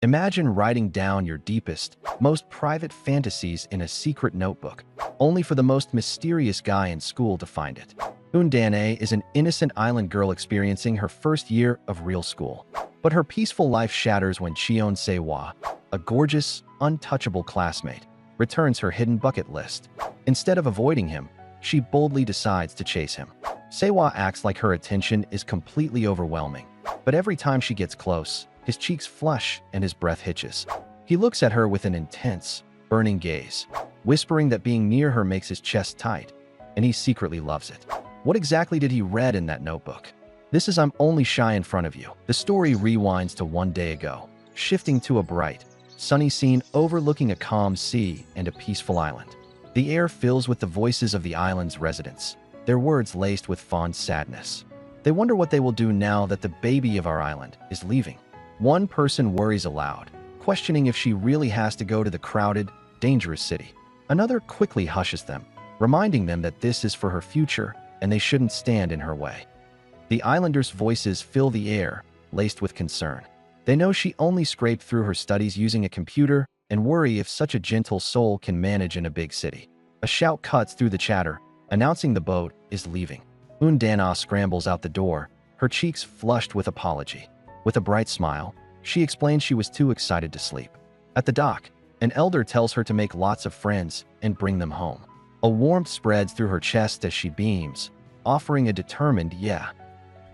Imagine writing down your deepest, most private fantasies in a secret notebook, only for the most mysterious guy in school to find it. Undane is an innocent island girl experiencing her first year of real school. But her peaceful life shatters when Cheon Se-hwa, a gorgeous, untouchable classmate, returns her hidden bucket list. Instead of avoiding him, she boldly decides to chase him. Se-hwa acts like her attention is completely overwhelming, but every time she gets close, his cheeks flush and his breath hitches. He looks at her with an intense, burning gaze, whispering that being near her makes his chest tight, and he secretly loves it. What exactly did he read in that notebook? This is I'm Only Shy in Front of You. The story rewinds to one day ago, shifting to a bright, sunny scene overlooking a calm sea and a peaceful island. The air fills with the voices of the island's residents, their words laced with fond sadness. They wonder what they will do now that the baby of our island is leaving. One person worries aloud, questioning if she really has to go to the crowded, dangerous city. Another quickly hushes them, reminding them that this is for her future and they shouldn't stand in her way. The islanders' voices fill the air, laced with concern. They know she only scraped through her studies using a computer and worry if such a gentle soul can manage in a big city. A shout cuts through the chatter, announcing the boat is leaving. Undana scrambles out the door, her cheeks flushed with apology. With a bright smile, she explains she was too excited to sleep. At the dock, an elder tells her to make lots of friends and bring them home. A warmth spreads through her chest as she beams, offering a determined yeah.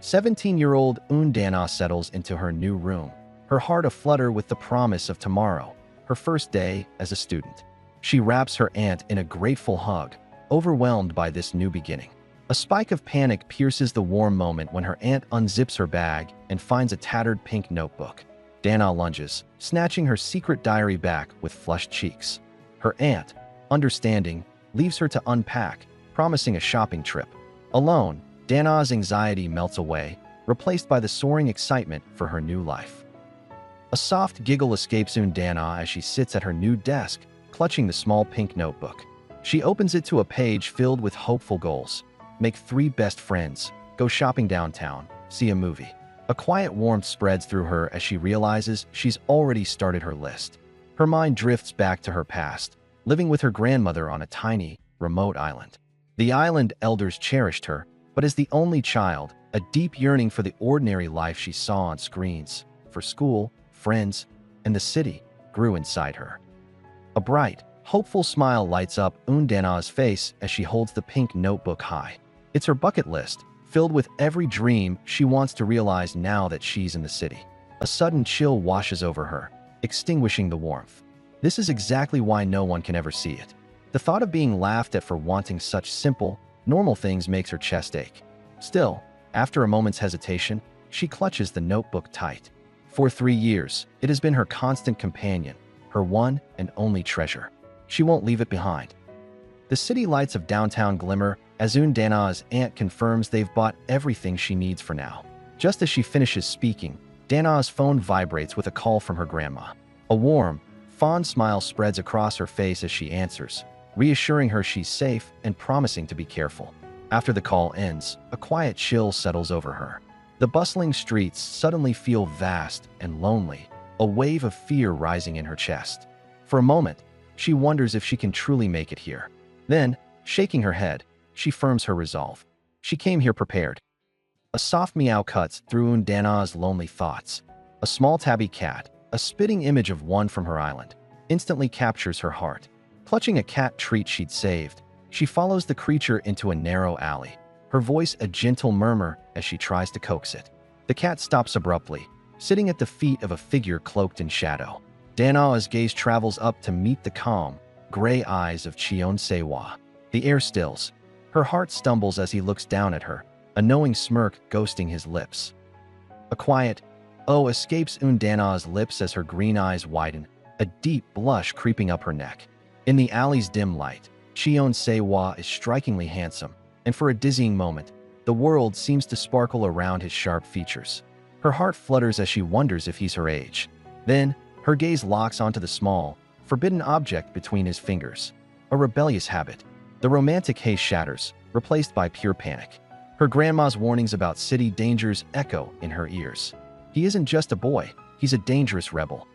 17-year-old Undana settles into her new room, her heart aflutter with the promise of tomorrow, her first day as a student. She wraps her aunt in a grateful hug, overwhelmed by this new beginning. A spike of panic pierces the warm moment when her aunt unzips her bag and finds a tattered pink notebook. Dana lunges, snatching her secret diary back with flushed cheeks. Her aunt, understanding, leaves her to unpack, promising a shopping trip. Alone, Dana's anxiety melts away, replaced by the soaring excitement for her new life. A soft giggle escapes Undana as she sits at her new desk, clutching the small pink notebook. She opens it to a page filled with hopeful goals. Make 3 best friends, go shopping downtown, see a movie. A quiet warmth spreads through her as she realizes she's already started her list. Her mind drifts back to her past, living with her grandmother on a tiny, remote island. The island elders cherished her, but as the only child, a deep yearning for the ordinary life she saw on screens, for school, friends, and the city, grew inside her. A bright, hopeful smile lights up Undana's face as she holds the pink notebook high. It's her bucket list, filled with every dream she wants to realize now that she's in the city. A sudden chill washes over her, extinguishing the warmth. This is exactly why no one can ever see it. The thought of being laughed at for wanting such simple, normal things makes her chest ache. Still, after a moment's hesitation, she clutches the notebook tight. For 3 years, it has been her constant companion, her one and only treasure. She won't leave it behind. The city lights of downtown glimmer as Undana's aunt confirms they've bought everything she needs for now. Just as she finishes speaking, Dana's phone vibrates with a call from her grandma. A warm, fond smile spreads across her face as she answers, reassuring her she's safe and promising to be careful. After the call ends, a quiet chill settles over her. The bustling streets suddenly feel vast and lonely, a wave of fear rising in her chest. For a moment, she wonders if she can truly make it here. Then, shaking her head, she firms her resolve. She came here prepared. A soft meow cuts through Undana's lonely thoughts. A small tabby cat, a spitting image of one from her island, instantly captures her heart. Clutching a cat treat she'd saved, she follows the creature into a narrow alley, her voice a gentle murmur as she tries to coax it. The cat stops abruptly, sitting at the feet of a figure cloaked in shadow. Dana's gaze travels up to meet the calm, gray eyes of Cheon Se-hwa. The air stills. Her heart stumbles as he looks down at her, a knowing smirk ghosting his lips. A quiet, "oh" escapes Undana's lips as her green eyes widen, a deep blush creeping up her neck. In the alley's dim light, Cheon Se-hwa is strikingly handsome, and for a dizzying moment, the world seems to sparkle around his sharp features. Her heart flutters as she wonders if he's her age. Then, her gaze locks onto the small, forbidden object between his fingers. A rebellious habit. The romantic haze shatters, replaced by pure panic. Her grandma's warnings about city dangers echo in her ears. He isn't just a boy, he's a dangerous rebel.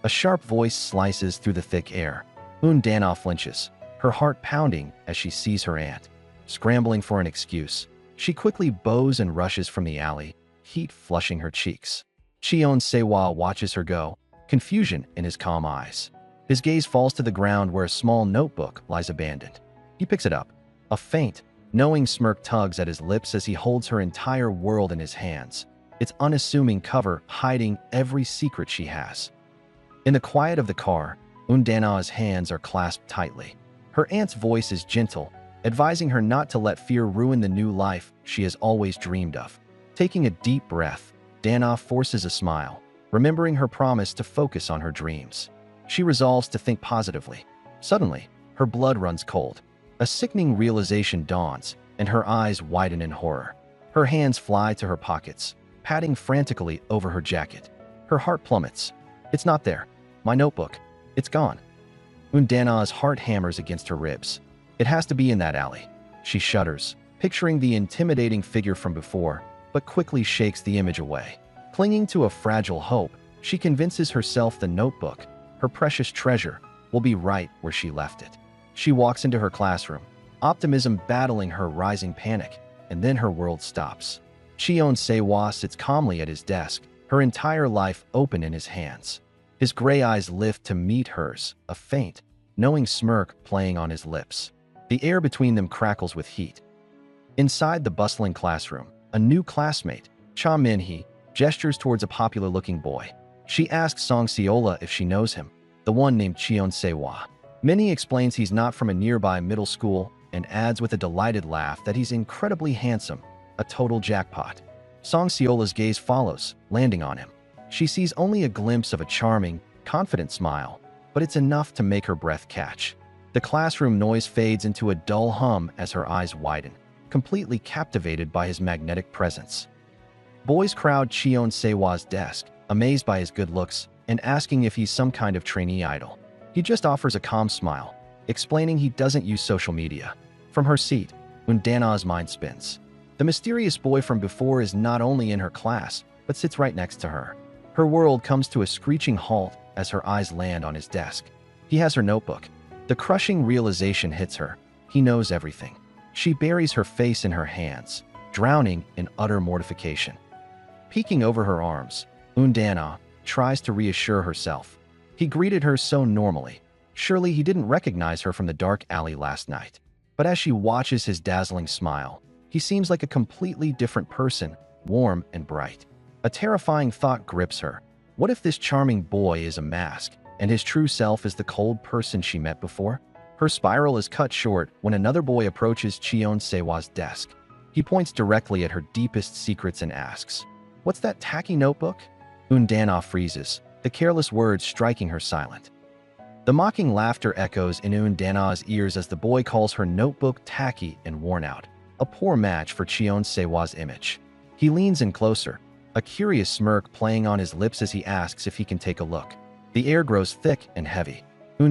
A sharp voice slices through the thick air. Dana flinches, her heart pounding as she sees her aunt. Scrambling for an excuse, she quickly bows and rushes from the alley, heat flushing her cheeks. Sewa watches her go, confusion in his calm eyes. His gaze falls to the ground where a small notebook lies abandoned. He picks it up. A faint, knowing smirk tugs at his lips as he holds her entire world in his hands, its unassuming cover hiding every secret she has. In the quiet of the car, Dana's hands are clasped tightly. Her aunt's voice is gentle, advising her not to let fear ruin the new life she has always dreamed of. Taking a deep breath, Dana forces a smile, remembering her promise to focus on her dreams. She resolves to think positively. Suddenly, her blood runs cold. A sickening realization dawns, and her eyes widen in horror. Her hands fly to her pockets, patting frantically over her jacket. Her heart plummets. It's not there. My notebook. It's gone. Dana's heart hammers against her ribs. It has to be in that alley. She shudders, picturing the intimidating figure from before, but quickly shakes the image away. Clinging to a fragile hope, she convinces herself the notebook, her precious treasure, will be right where she left it. She walks into her classroom, optimism battling her rising panic, and then her world stops. Sewa sits calmly at his desk, her entire life open in his hands. His gray eyes lift to meet hers, a faint, knowing smirk playing on his lips. The air between them crackles with heat. Inside the bustling classroom, a new classmate, Cha Min-hee, gestures towards a popular-looking boy. She asks Song Seola if she knows him, the one named Sewa. Min-hee explains he's not from a nearby middle school and adds with a delighted laugh that he's incredibly handsome, a total jackpot. Song Seola's gaze follows, landing on him. She sees only a glimpse of a charming, confident smile, but it's enough to make her breath catch. The classroom noise fades into a dull hum as her eyes widen, completely captivated by his magnetic presence. Boys crowd Sewa's desk, amazed by his good looks and asking if he's some kind of trainee idol. He just offers a calm smile, explaining he doesn't use social media. From her seat, Dana's mind spins. The mysterious boy from before is not only in her class, but sits right next to her. Her world comes to a screeching halt as her eyes land on his desk. He has her notebook. The crushing realization hits her. He knows everything. She buries her face in her hands, drowning in utter mortification. Peeking over her arms, Dana tries to reassure herself. He greeted her so normally. Surely he didn't recognize her from the dark alley last night. But as she watches his dazzling smile, he seems like a completely different person, warm and bright. A terrifying thought grips her. What if this charming boy is a mask, and his true self is the cold person she met before? Her spiral is cut short when another boy approaches Sewa's desk. He points directly at her deepest secrets and asks, "What's that tacky notebook?" Dana freezes, the careless words striking her silent. The mocking laughter echoes in Dana's ears as the boy calls her notebook tacky and worn out, a poor match for Sewa's image. He leans in closer, a curious smirk playing on his lips as he asks if he can take a look. The air grows thick and heavy.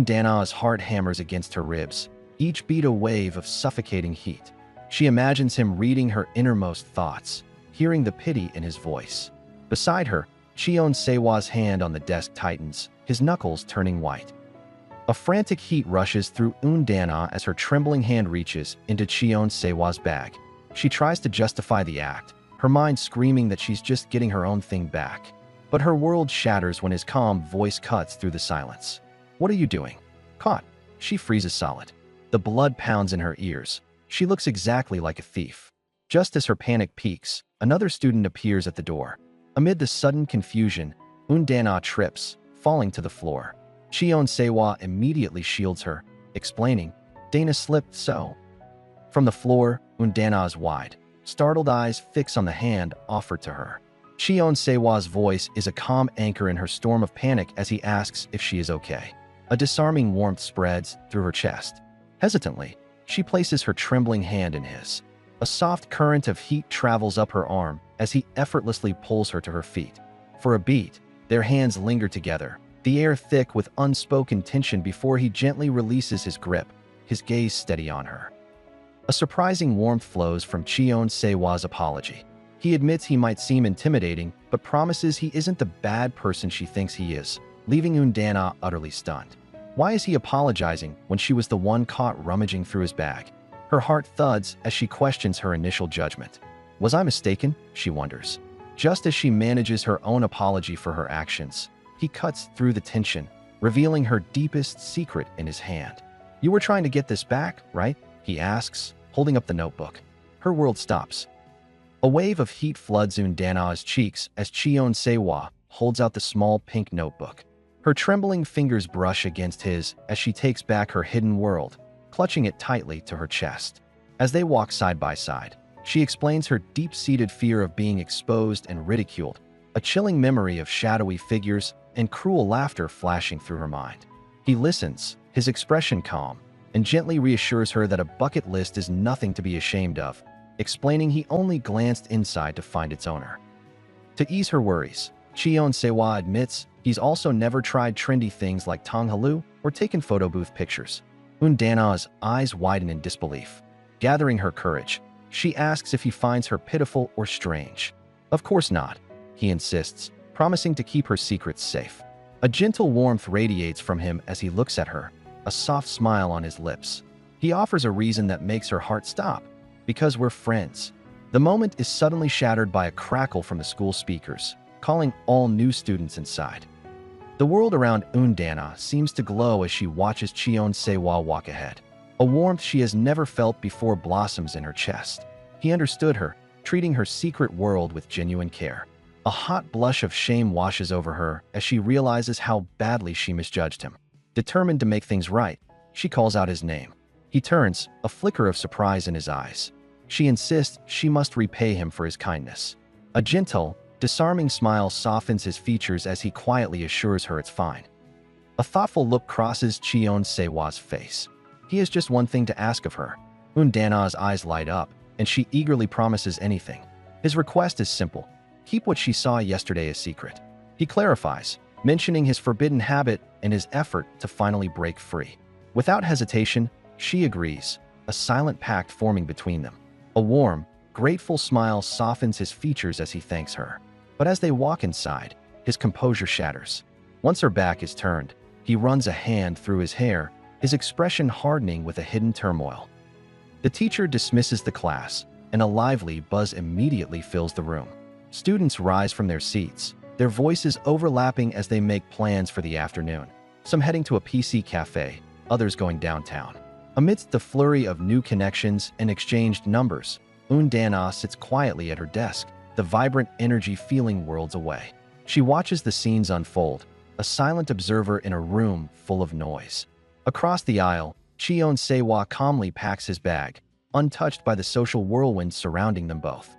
Dana's heart hammers against her ribs, each beat a wave of suffocating heat. She imagines him reading her innermost thoughts, hearing the pity in his voice. Beside her, Sewa's hand on the desk tightens, his knuckles turning white. A frantic heat rushes through Dana as her trembling hand reaches into Sewa's bag. She tries to justify the act, her mind screaming that she's just getting her own thing back. But her world shatters when his calm voice cuts through the silence. "What are you doing?" "Caught." She freezes solid. The blood pounds in her ears. She looks exactly like a thief. Just as her panic peaks, another student appears at the door. Amid the sudden confusion, Dana trips, falling to the floor. Sewa immediately shields her, explaining, "Dana slipped so." From the floor, Dana's wide, startled eyes fix on the hand offered to her. Sewa's voice is a calm anchor in her storm of panic as he asks if she is okay. A disarming warmth spreads through her chest. Hesitantly, she places her trembling hand in his. A soft current of heat travels up her arm as he effortlessly pulls her to her feet. For a beat, their hands linger together, the air thick with unspoken tension before he gently releases his grip, his gaze steady on her. A surprising warmth flows from Sewa's apology. He admits he might seem intimidating, but promises he isn't the bad person she thinks he is. leaving Undana utterly stunned. Why is he apologizing when she was the one caught rummaging through his bag? Her heart thuds as she questions her initial judgment. Was I mistaken? She wonders. Just as she manages her own apology for her actions, he cuts through the tension, revealing her deepest secret in his hand. You were trying to get this back, right? He asks, holding up the notebook. Her world stops. A wave of heat floods Undana's cheeks as Cheon-sewa holds out the small pink notebook. Her trembling fingers brush against his as she takes back her hidden world, clutching it tightly to her chest. As they walk side by side, she explains her deep-seated fear of being exposed and ridiculed, a chilling memory of shadowy figures and cruel laughter flashing through her mind. He listens, his expression calm, and gently reassures her that a bucket list is nothing to be ashamed of, explaining he only glanced inside to find its owner. To ease her worries, Cheon-sewa admits he's also never tried trendy things like Tonghalu or taken photo booth pictures. Undana's eyes widen in disbelief. Gathering her courage, she asks if he finds her pitiful or strange. Of course not, he insists, promising to keep her secrets safe. A gentle warmth radiates from him as he looks at her, a soft smile on his lips. He offers a reason that makes her heart stop. Because we're friends. The moment is suddenly shattered by a crackle from the school speakers, calling all new students inside. The world around Undana seems to glow as she watches Cheon-sewa walk ahead. A warmth she has never felt before blossoms in her chest. He understood her, treating her secret world with genuine care. A hot blush of shame washes over her as she realizes how badly she misjudged him. Determined to make things right, she calls out his name. He turns, a flicker of surprise in his eyes. She insists she must repay him for his kindness. A gentle, disarming smile softens his features as he quietly assures her it's fine. A thoughtful look crosses Cheon-sewa's face. He has just one thing to ask of her. Undana's eyes light up, and she eagerly promises anything. His request is simple. Keep what she saw yesterday a secret. He clarifies, mentioning his forbidden habit and his effort to finally break free. Without hesitation, she agrees, a silent pact forming between them. A warm, grateful smile softens his features as he thanks her. But as they walk inside, his composure shatters. Once her back is turned, he runs a hand through his hair, his expression hardening with a hidden turmoil. The teacher dismisses the class, and a lively buzz immediately fills the room. Students rise from their seats, their voices overlapping as they make plans for the afternoon. Some heading to a PC cafe, others going downtown. Amidst the flurry of new connections and exchanged numbers, Undana sits quietly at her desk, the vibrant energy feeling worlds away. She watches the scenes unfold, a silent observer in a room full of noise. Across the aisle, Cheon-sewa calmly packs his bag, untouched by the social whirlwind surrounding them both.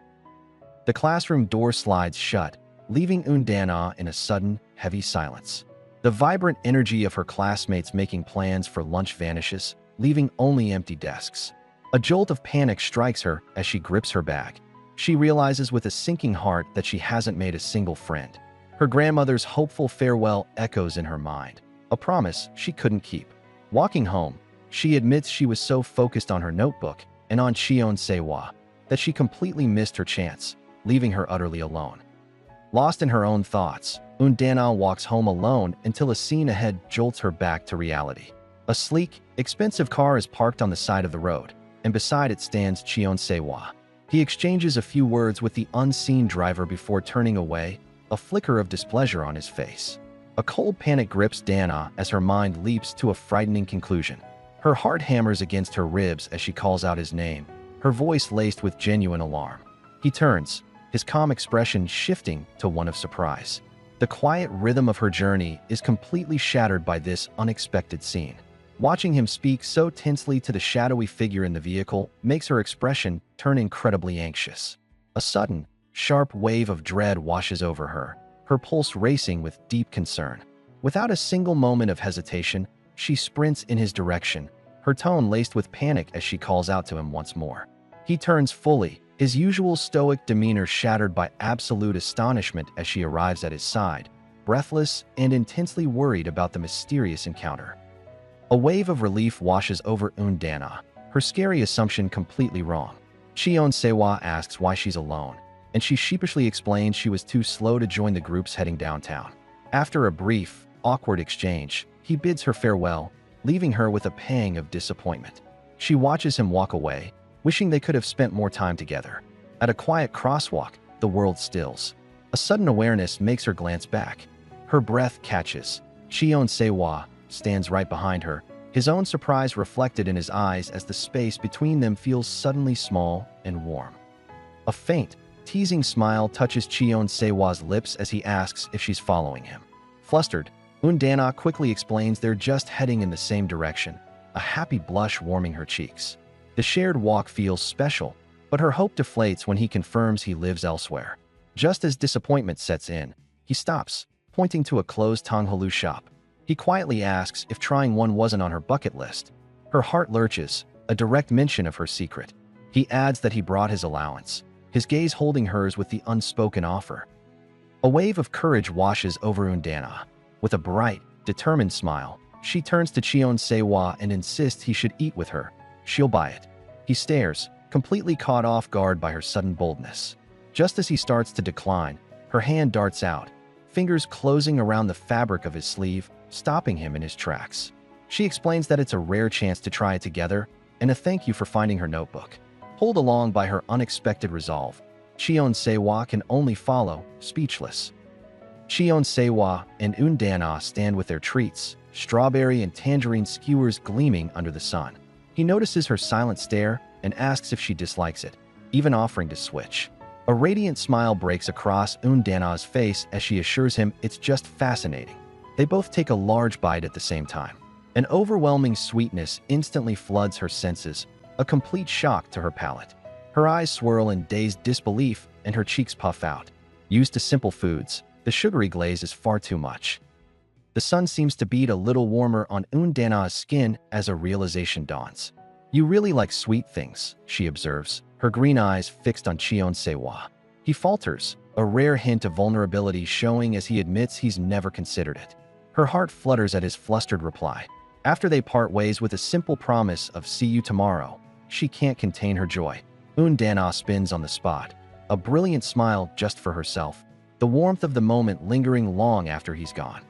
The classroom door slides shut, leaving Undana in a sudden, heavy silence. The vibrant energy of her classmates making plans for lunch vanishes, leaving only empty desks. A jolt of panic strikes her as she grips her bag. She realizes with a sinking heart that she hasn't made a single friend. Her grandmother's hopeful farewell echoes in her mind, a promise she couldn't keep. Walking home, she admits she was so focused on her notebook and on Cheon-sewa that she completely missed her chance, leaving her utterly alone. Lost in her own thoughts, Undana walks home alone until a scene ahead jolts her back to reality. A sleek, expensive car is parked on the side of the road, and beside it stands Cheon-sewa. He exchanges a few words with the unseen driver before turning away, a flicker of displeasure on his face. A cold panic grips Dana as her mind leaps to a frightening conclusion. Her heart hammers against her ribs as she calls out his name, her voice laced with genuine alarm. He turns, his calm expression shifting to one of surprise. The quiet rhythm of her journey is completely shattered by this unexpected scene. Watching him speak so tensely to the shadowy figure in the vehicle makes her expression turn incredibly anxious. A sudden, sharp wave of dread washes over her, her pulse racing with deep concern. Without a single moment of hesitation, she sprints in his direction, her tone laced with panic as she calls out to him once more. He turns fully, his usual stoic demeanor shattered by absolute astonishment as she arrives at his side, breathless and intensely worried about the mysterious encounter. A wave of relief washes over Undana, her scary assumption completely wrong. Cheon-sewa asks why she's alone, and she sheepishly explains she was too slow to join the groups heading downtown. After a brief, awkward exchange, he bids her farewell, leaving her with a pang of disappointment. She watches him walk away, wishing they could have spent more time together. At a quiet crosswalk, the world stills. A sudden awareness makes her glance back. Her breath catches. Cheon Se-hwa stands right behind her, his own surprise reflected in his eyes as the space between them feels suddenly small and warm. A faint, teasing smile touches Cheon Se-hwa's lips as he asks if she's following him. Flustered, Dana quickly explains they're just heading in the same direction, a happy blush warming her cheeks. The shared walk feels special, but her hope deflates when he confirms he lives elsewhere. Just as disappointment sets in, he stops, pointing to a closed Tonghalu shop. He quietly asks if trying one wasn't on her bucket list. Her heart lurches, a direct mention of her secret. He adds that he brought his allowance, his gaze holding hers with the unspoken offer. A wave of courage washes over Dana. With a bright, determined smile, she turns to Cheon Se-hwa and insists he should eat with her. She'll buy it. He stares, completely caught off guard by her sudden boldness. Just as he starts to decline, her hand darts out, fingers closing around the fabric of his sleeve, stopping him in his tracks. She explains that it's a rare chance to try it together and a thank you for finding her notebook. Pulled along by her unexpected resolve, Cheon Se-hwa can only follow, speechless. Cheon Se-hwa and Dana stand with their treats, strawberry and tangerine skewers gleaming under the sun. He notices her silent stare and asks if she dislikes it, even offering to switch. A radiant smile breaks across Dana's face as she assures him it's just fascinating. They both take a large bite at the same time. An overwhelming sweetness instantly floods her senses, a complete shock to her palate. Her eyes swirl in dazed disbelief and her cheeks puff out. Used to simple foods, the sugary glaze is far too much. The sun seems to beat a little warmer on Dana's skin as a realization dawns. You really like sweet things, she observes, her green eyes fixed on Cheon Se-hwa. He falters, a rare hint of vulnerability showing as he admits he's never considered it. Her heart flutters at his flustered reply. After they part ways with a simple promise of see you tomorrow, she can't contain her joy. Dana spins on the spot, a brilliant smile just for herself, the warmth of the moment lingering long after he's gone.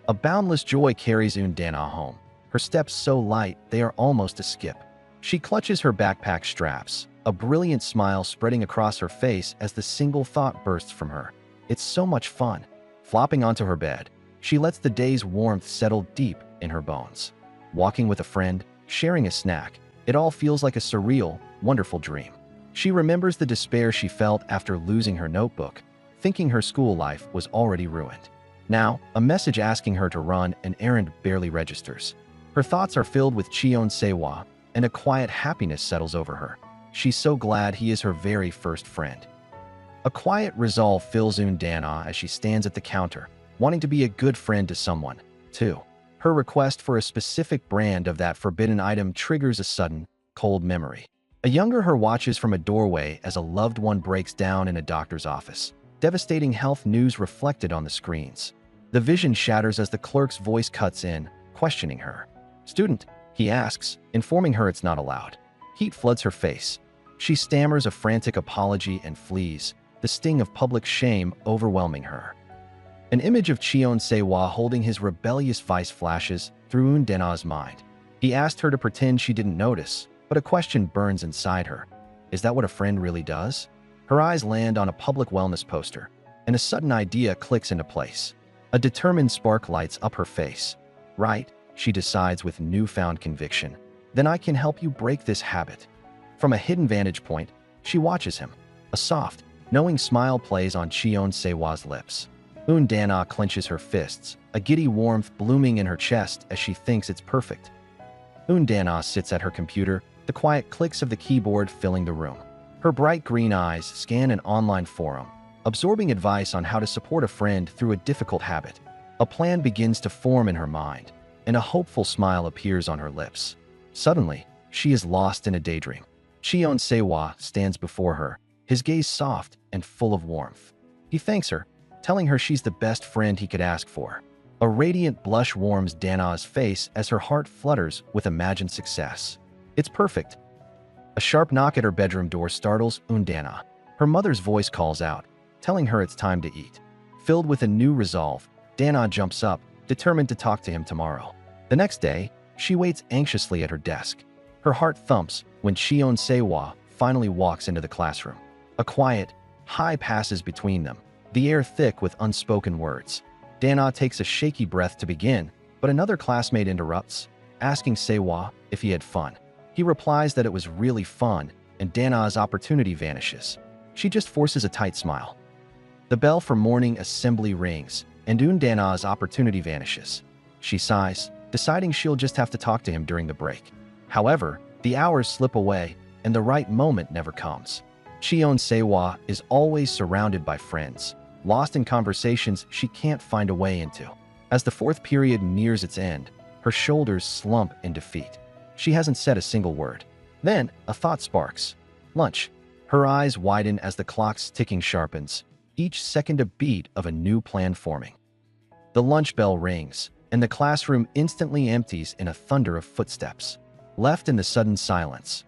A boundless joy carries Dana home, her steps so light they are almost a skip. She clutches her backpack straps, a brilliant smile spreading across her face as the single thought bursts from her. It's so much fun. Flopping onto her bed, she lets the day's warmth settle deep in her bones. Walking with a friend, sharing a snack, it all feels like a surreal, wonderful dream. She remembers the despair she felt after losing her notebook, thinking her school life was already ruined. Now, a message asking her to run an errand barely registers. Her thoughts are filled with Cheon Se-hwa, and a quiet happiness settles over her. She's so glad he is her very first friend. A quiet resolve fills Dana as she stands at the counter, wanting to be a good friend to someone, too. Her request for a specific brand of that forbidden item triggers a sudden, cold memory. A younger her watches from a doorway as a loved one breaks down in a doctor's office. Devastating health news reflected on the screens. The vision shatters as the clerk's voice cuts in, questioning her. "Student," he asks, informing her it's not allowed. Heat floods her face. She stammers a frantic apology and flees, the sting of public shame overwhelming her. An image of Cheon Se-hwa holding his rebellious vice flashes through Dana's mind. He asked her to pretend she didn't notice, but a question burns inside her. Is that what a friend really does? Her eyes land on a public wellness poster, and a sudden idea clicks into place. A determined spark lights up her face. Right, she decides with newfound conviction. Then I can help you break this habit. From a hidden vantage point, she watches him. A soft, knowing smile plays on Cheon Se-hwa's lips. Dana clenches her fists, a giddy warmth blooming in her chest as she thinks it's perfect. Dana sits at her computer, the quiet clicks of the keyboard filling the room. Her bright green eyes scan an online forum, absorbing advice on how to support a friend through a difficult habit. A plan begins to form in her mind, and a hopeful smile appears on her lips. Suddenly, she is lost in a daydream. Cheon Se-hwa stands before her, his gaze soft and full of warmth. He thanks her, telling her she's the best friend he could ask for. A radiant blush warms Dana's face as her heart flutters with imagined success. It's perfect. A sharp knock at her bedroom door startles Dana. Her mother's voice calls out, telling her it's time to eat. Filled with a new resolve, Dana jumps up, determined to talk to him tomorrow. The next day, she waits anxiously at her desk. Her heart thumps when Cheon Se-hwa finally walks into the classroom. A quiet, hi passes between them, the air thick with unspoken words. Dana takes a shaky breath to begin, but another classmate interrupts, asking Se-hwa if he had fun. He replies that it was really fun, and Dana's opportunity vanishes. She just forces a tight smile. The bell for morning assembly rings, and Dana's opportunity vanishes. She sighs, deciding she'll just have to talk to him during the break. However, the hours slip away, and the right moment never comes. Cheon Se-hwa is always surrounded by friends, lost in conversations she can't find a way into. As the fourth period nears its end, her shoulders slump in defeat. She hasn't said a single word. Then, a thought sparks. Lunch. Her eyes widen as the clock's ticking sharpens, each second a beat of a new plan forming. The lunch bell rings, and the classroom instantly empties in a thunder of footsteps. Left in the sudden silence,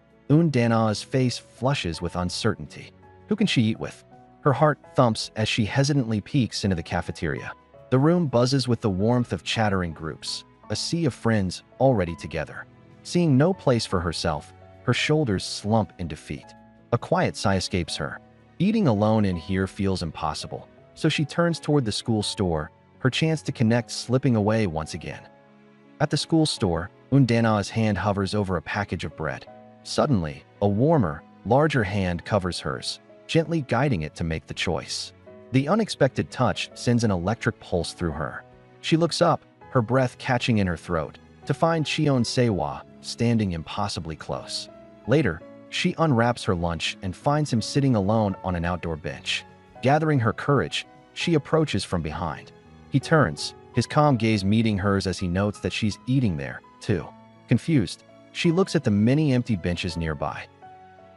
Dana's face flushes with uncertainty. Who can she eat with? Her heart thumps as she hesitantly peeks into the cafeteria. The room buzzes with the warmth of chattering groups, a sea of friends already together. Seeing no place for herself, her shoulders slump in defeat. A quiet sigh escapes her. Eating alone in here feels impossible, so she turns toward the school store, her chance to connect slipping away once again. At the school store, Dana's hand hovers over a package of bread. Suddenly, a warmer, larger hand covers hers, gently guiding it to make the choice. The unexpected touch sends an electric pulse through her. She looks up, her breath catching in her throat, to find Cheon Se-hwa standing impossibly close. Later, she unwraps her lunch and finds him sitting alone on an outdoor bench. Gathering her courage, she approaches from behind. He turns, his calm gaze meeting hers as he notes that she's eating there, too. Confused, she looks at the many empty benches nearby.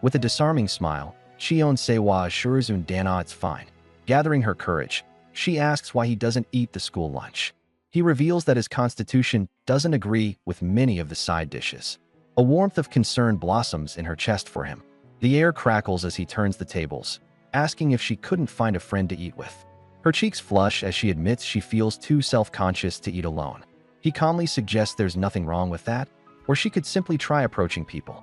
With a disarming smile, Cheon Se-hwa assures Dana it's fine. Gathering her courage, she asks why he doesn't eat the school lunch. He reveals that his constitution doesn't agree with many of the side dishes. A warmth of concern blossoms in her chest for him. The air crackles as he turns the tables, asking if she couldn't find a friend to eat with. Her cheeks flush as she admits she feels too self-conscious to eat alone. He calmly suggests there's nothing wrong with that, or she could simply try approaching people.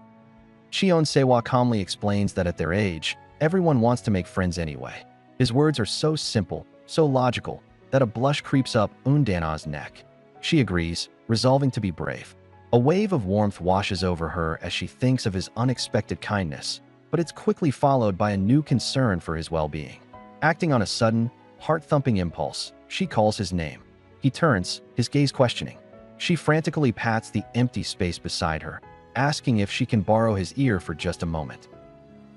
Cheon Se-hwa calmly explains that at their age, everyone wants to make friends anyway. His words are so simple, so logical, that a blush creeps up Dana's neck. She agrees, resolving to be brave. A wave of warmth washes over her as she thinks of his unexpected kindness, but it's quickly followed by a new concern for his well-being. Acting on a sudden, heart-thumping impulse, she calls his name. He turns, his gaze questioning. She frantically pats the empty space beside her, asking if she can borrow his ear for just a moment.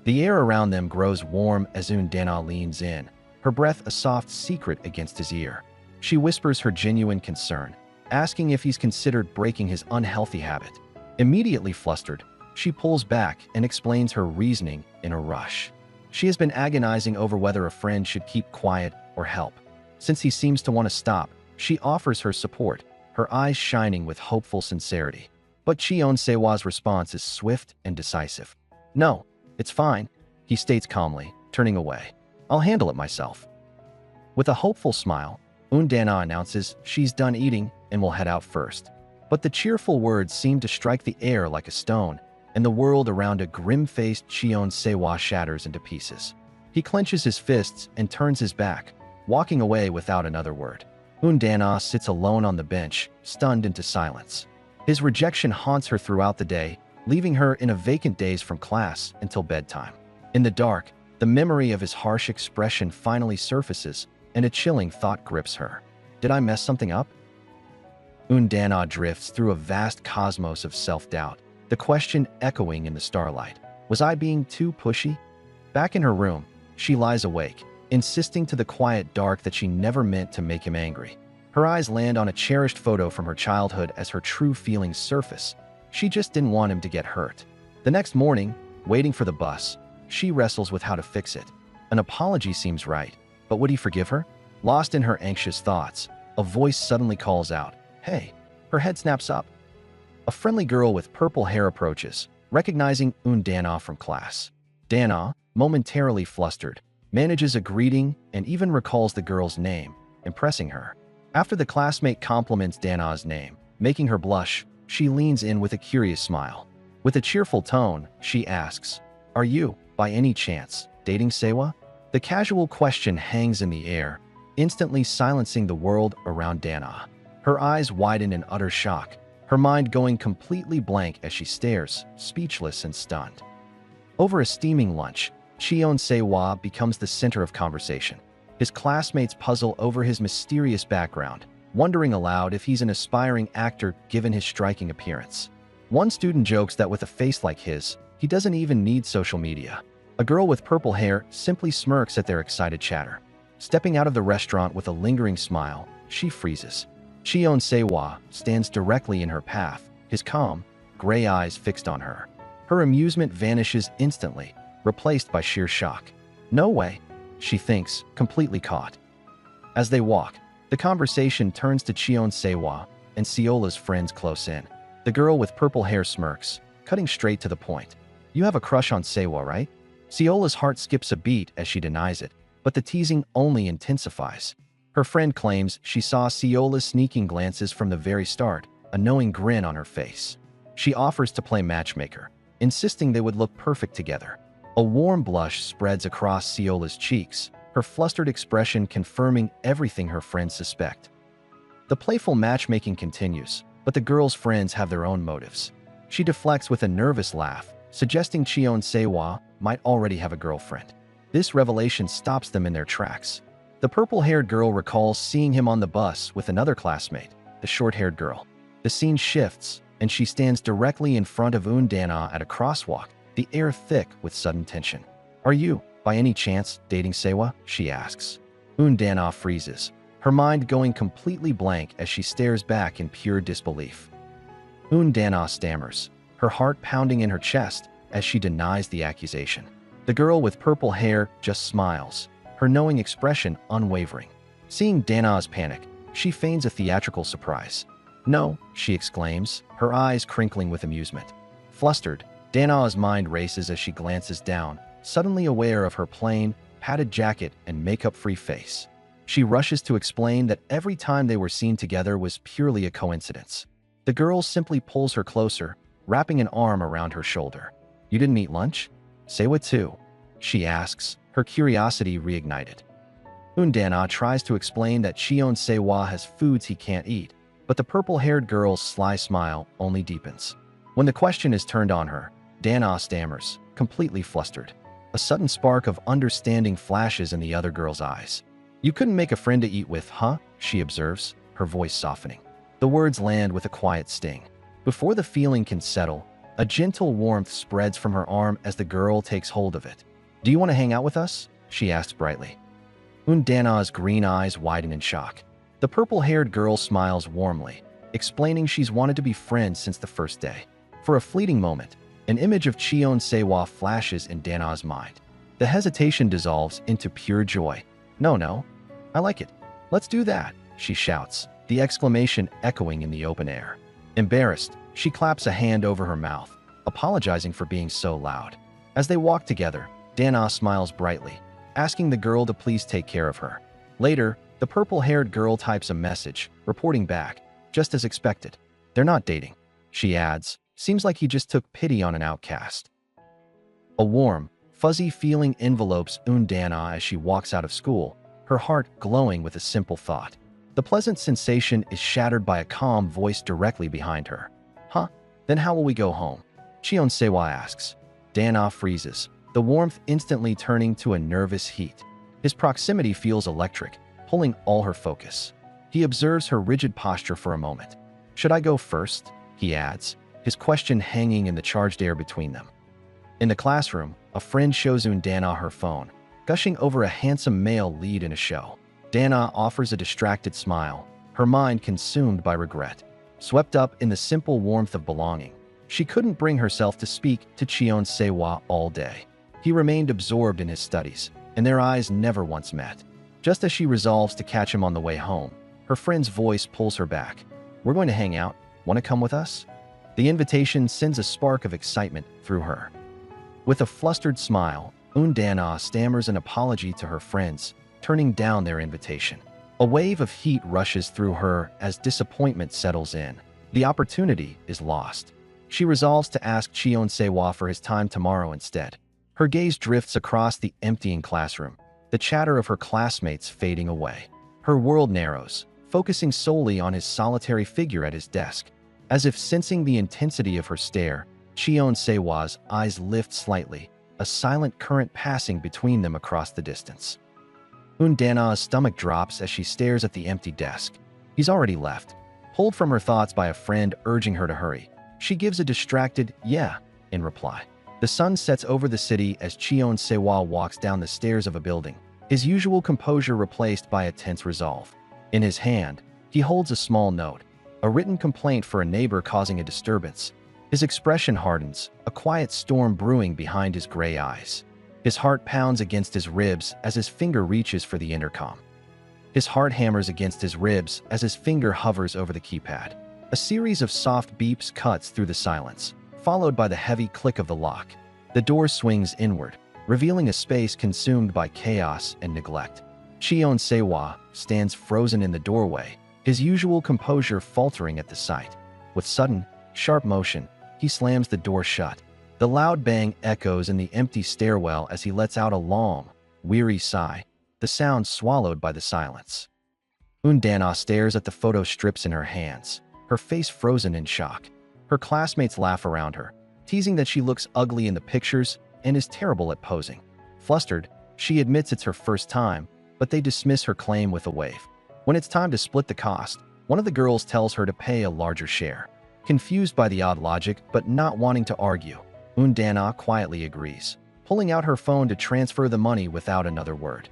The air around them grows warm as Dana leans in, her breath a soft secret against his ear. She whispers her genuine concern, asking if he's considered breaking his unhealthy habit. Immediately flustered, she pulls back and explains her reasoning in a rush. She has been agonizing over whether a friend should keep quiet or help. Since he seems to want to stop, she offers her support, her eyes shining with hopeful sincerity. But Cheon Se-hwa's response is swift and decisive. "No, it's fine," he states calmly, turning away. "I'll handle it myself." With a hopeful smile, Dana announces she's done eating and will head out first. But the cheerful words seem to strike the air like a stone, and the world around a grim-faced Cheon Se-hwa shatters into pieces. He clenches his fists and turns his back, walking away without another word. Dana sits alone on the bench, stunned into silence. His rejection haunts her throughout the day, leaving her in a vacant daze from class until bedtime. In the dark, the memory of his harsh expression finally surfaces, and a chilling thought grips her. Did I mess something up? Dana drifts through a vast cosmos of self-doubt, the question echoing in the starlight. Was I being too pushy? Back in her room, she lies awake, insisting to the quiet dark that she never meant to make him angry. Her eyes land on a cherished photo from her childhood as her true feelings surface. She just didn't want him to get hurt. The next morning, waiting for the bus, she wrestles with how to fix it. An apology seems right, but would he forgive her? Lost in her anxious thoughts, a voice suddenly calls out, "Hey!" Her head snaps up. A friendly girl with purple hair approaches, recognizing Dana from class. Dana, momentarily flustered, manages a greeting and even recalls the girl's name, impressing her. After the classmate compliments Dana's name, making her blush, she leans in with a curious smile. With a cheerful tone, she asks, "Are you, by any chance, dating Sewa?" The casual question hangs in the air, instantly silencing the world around Dana. Her eyes widen in utter shock, her mind going completely blank as she stares, speechless and stunned. Over a steaming lunch, Cheon Sewa becomes the center of conversation. His classmates puzzle over his mysterious background, wondering aloud if he's an aspiring actor given his striking appearance. One student jokes that with a face like his, he doesn't even need social media. A girl with purple hair simply smirks at their excited chatter. Stepping out of the restaurant with a lingering smile, she freezes. Cheon Sewa stands directly in her path, his calm, gray eyes fixed on her. Her amusement vanishes instantly, replaced by sheer shock. "No way," she thinks, completely caught. As they walk, the conversation turns to Cheon Sewa and Seola's friends close in. The girl with purple hair smirks, cutting straight to the point. "You have a crush on Sewa, right?" Seola's heart skips a beat as she denies it, but the teasing only intensifies. Her friend claims she saw Seola's sneaking glances from the very start, a knowing grin on her face. She offers to play matchmaker, insisting they would look perfect together. A warm blush spreads across Seola's cheeks, her flustered expression confirming everything her friends suspect. The playful matchmaking continues, but the girl's friends have their own motives. She deflects with a nervous laugh, suggesting Cheon Sewa might already have a girlfriend. This revelation stops them in their tracks. The purple-haired girl recalls seeing him on the bus with another classmate, the short-haired girl. The scene shifts, and she stands directly in front of Dana at a crosswalk, the air thick with sudden tension. "Are you, by any chance, dating Sewa?" she asks. Dana freezes, her mind going completely blank as she stares back in pure disbelief. Dana stammers, her heart pounding in her chest as she denies the accusation. The girl with purple hair just smiles, her knowing expression unwavering. Seeing Dana's panic, she feigns a theatrical surprise. "No," she exclaims, her eyes crinkling with amusement. Flustered, Dana's mind races as she glances down, suddenly aware of her plain, padded jacket and makeup-free face. She rushes to explain that every time they were seen together was purely a coincidence. The girl simply pulls her closer, wrapping an arm around her shoulder. "You didn't eat lunch? Sewa too?" she asks, her curiosity reignited. Dana tries to explain that Cheon Sewa has foods he can't eat, but the purple-haired girl's sly smile only deepens. When the question is turned on her, Dana stammers, completely flustered. A sudden spark of understanding flashes in the other girl's eyes. "You couldn't make a friend to eat with, huh?" she observes, her voice softening. The words land with a quiet sting. Before the feeling can settle, a gentle warmth spreads from her arm as the girl takes hold of it. "Do you want to hang out with us?" she asks brightly. Dana's green eyes widen in shock. The purple-haired girl smiles warmly, explaining she's wanted to be friends since the first day. For a fleeting moment, an image of Cheon Sewa flashes in Dana's mind. The hesitation dissolves into pure joy. No, I like it. Let's do that," she shouts, the exclamation echoing in the open air. Embarrassed, she claps a hand over her mouth, apologizing for being so loud. As they walk together, Dana smiles brightly, asking the girl to please take care of her. Later, the purple-haired girl types a message, reporting back, just as expected. "They're not dating," she adds. "Seems like he just took pity on an outcast." A warm, fuzzy feeling envelopes Dana as she walks out of school, her heart glowing with a simple thought. The pleasant sensation is shattered by a calm voice directly behind her. "Huh? Then how will we go home?" Cheon Sewa asks. Dana freezes, the warmth instantly turning to a nervous heat. His proximity feels electric, pulling all her focus. He observes her rigid posture for a moment. "Should I go first?" he adds, his question hanging in the charged air between them. In the classroom, a friend shows Dana her phone, gushing over a handsome male lead in a show. Dana offers a distracted smile, her mind consumed by regret. Swept up in the simple warmth of belonging, she couldn't bring herself to speak to Cheon Sewa all day. He remained absorbed in his studies, and their eyes never once met. Just as she resolves to catch him on the way home, her friend's voice pulls her back. "We're going to hang out. Want to come with us?" The invitation sends a spark of excitement through her. With a flustered smile, Dana stammers an apology to her friends, turning down their invitation. A wave of heat rushes through her as disappointment settles in. The opportunity is lost. She resolves to ask Cheon-sewa for his time tomorrow instead. Her gaze drifts across the emptying classroom, the chatter of her classmates fading away. Her world narrows, focusing solely on his solitary figure at his desk. As if sensing the intensity of her stare, Cheon-sewa's eyes lift slightly, a silent current passing between them across the distance. Dana's stomach drops as she stares at the empty desk. He's already left. Pulled from her thoughts by a friend urging her to hurry, she gives a distracted "yeah" in reply. The sun sets over the city as Cheon-sewa walks down the stairs of a building, his usual composure replaced by a tense resolve. In his hand, he holds a small note, a written complaint for a neighbor causing a disturbance. His expression hardens, a quiet storm brewing behind his gray eyes. His heart pounds against his ribs as his finger reaches for the intercom. His heart hammers against his ribs as his finger hovers over the keypad. A series of soft beeps cuts through the silence, followed by the heavy click of the lock. The door swings inward, revealing a space consumed by chaos and neglect. Cheon-sewa stands frozen in the doorway, his usual composure faltering at the sight. With sudden, sharp motion, he slams the door shut. The loud bang echoes in the empty stairwell as he lets out a long, weary sigh, the sound swallowed by the silence. Dana stares at the photo strips in her hands, her face frozen in shock. Her classmates laugh around her, teasing that she looks ugly in the pictures and is terrible at posing. Flustered, she admits it's her first time, but they dismiss her claim with a wave. When it's time to split the cost, one of the girls tells her to pay a larger share. Confused by the odd logic but not wanting to argue, Dana quietly agrees, pulling out her phone to transfer the money without another word.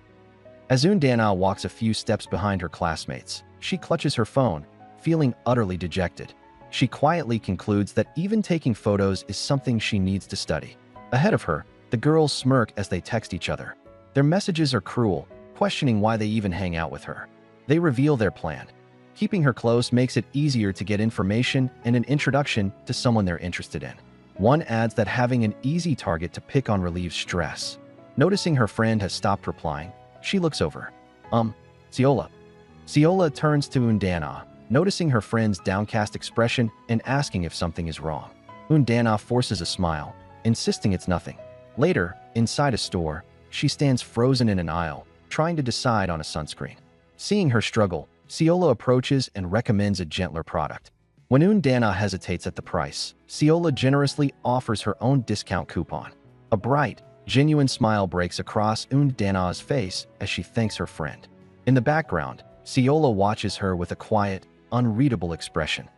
As Dana walks a few steps behind her classmates, she clutches her phone, feeling utterly dejected. She quietly concludes that even taking photos is something she needs to study. Ahead of her, the girls smirk as they text each other. Their messages are cruel, questioning why they even hang out with her. They reveal their plan. Keeping her close makes it easier to get information and an introduction to someone they're interested in. One adds that having an easy target to pick on relieves stress. Noticing her friend has stopped replying, she looks over. Seola. Seola turns to Dana, noticing her friend's downcast expression and asking if something is wrong. Dana forces a smile, insisting it's nothing. Later, inside a store, she stands frozen in an aisle, trying to decide on a sunscreen. Seeing her struggle, Seola approaches and recommends a gentler product. When Dana hesitates at the price, Seola generously offers her own discount coupon. A bright, genuine smile breaks across Dana's face as she thanks her friend. In the background, Seola watches her with a quiet, unreadable expression.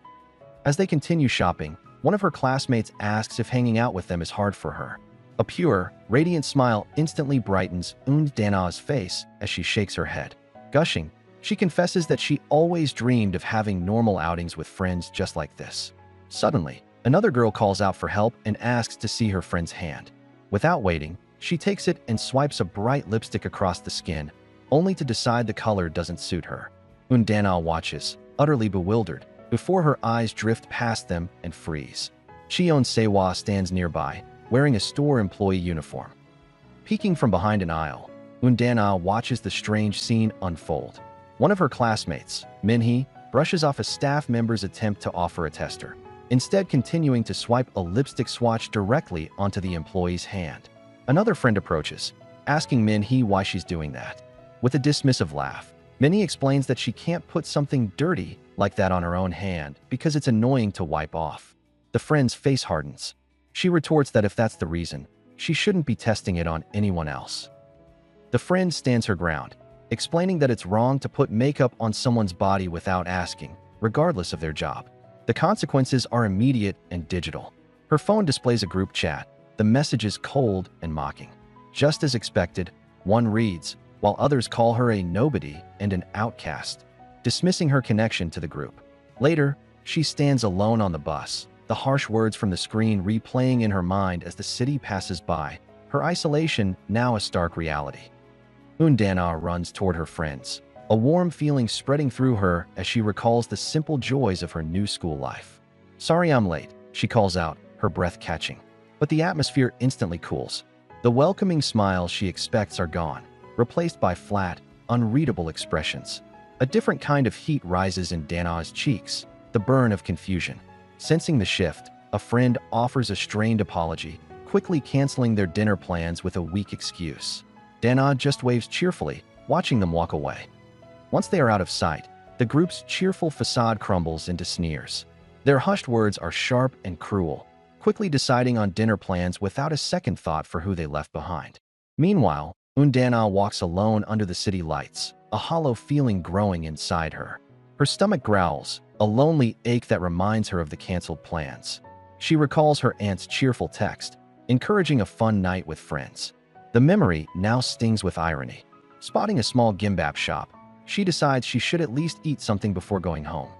As they continue shopping, one of her classmates asks if hanging out with them is hard for her. A pure, radiant smile instantly brightens Dana's face as she shakes her head. Gushing, she confesses that she always dreamed of having normal outings with friends just like this. Suddenly, another girl calls out for help and asks to see her friend's hand. Without waiting, she takes it and swipes a bright lipstick across the skin, only to decide the color doesn't suit her. Dana watches, utterly bewildered, before her eyes drift past them and freeze. Cheon-sewa stands nearby, wearing a store employee uniform. Peeking from behind an aisle, Dana watches the strange scene unfold. One of her classmates, Minhee, brushes off a staff member's attempt to offer a tester, instead continuing to swipe a lipstick swatch directly onto the employee's hand. Another friend approaches, asking Minhee why she's doing that. With a dismissive laugh, Minhee explains that she can't put something dirty like that on her own hand because it's annoying to wipe off. The friend's face hardens. She retorts that if that's the reason, she shouldn't be testing it on anyone else. The friend stands her ground, explaining that it's wrong to put makeup on someone's body without asking, regardless of their job. The consequences are immediate and digital. Her phone displays a group chat, the messages cold and mocking. Just as expected, one reads, while others call her a nobody and an outcast, dismissing her connection to the group. Later, she stands alone on the bus, the harsh words from the screen replaying in her mind as the city passes by, her isolation now a stark reality. Dana runs toward her friends, a warm feeling spreading through her as she recalls the simple joys of her new school life. "Sorry I'm late," she calls out, her breath catching. But the atmosphere instantly cools. The welcoming smiles she expects are gone, replaced by flat, unreadable expressions. A different kind of heat rises in Dana's cheeks, the burn of confusion. Sensing the shift, a friend offers a strained apology, quickly canceling their dinner plans with a weak excuse. Dana just waves cheerfully, watching them walk away. Once they are out of sight, the group's cheerful facade crumbles into sneers. Their hushed words are sharp and cruel, quickly deciding on dinner plans without a second thought for who they left behind. Meanwhile, Undana walks alone under the city lights, a hollow feeling growing inside her. Her stomach growls, a lonely ache that reminds her of the canceled plans. She recalls her aunt's cheerful text, encouraging a fun night with friends. The memory now stings with irony. Spotting a small gimbap shop, she decides she should at least eat something before going home.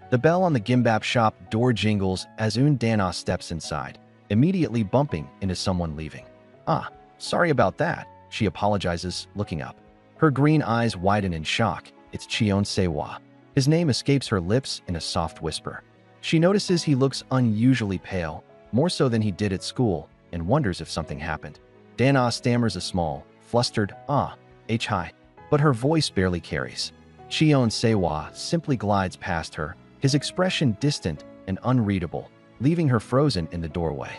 The bell on the gimbap shop door jingles as Undana steps inside, immediately bumping into someone leaving. "Ah, sorry about that," she apologizes, looking up. Her green eyes widen in shock. It's Cheon Sewa. His name escapes her lips in a soft whisper. She notices he looks unusually pale, more so than he did at school, and wonders if something happened. Dana stammers a small, flustered, hi, but her voice barely carries. Cheon Sewa simply glides past her, his expression distant and unreadable, leaving her frozen in the doorway.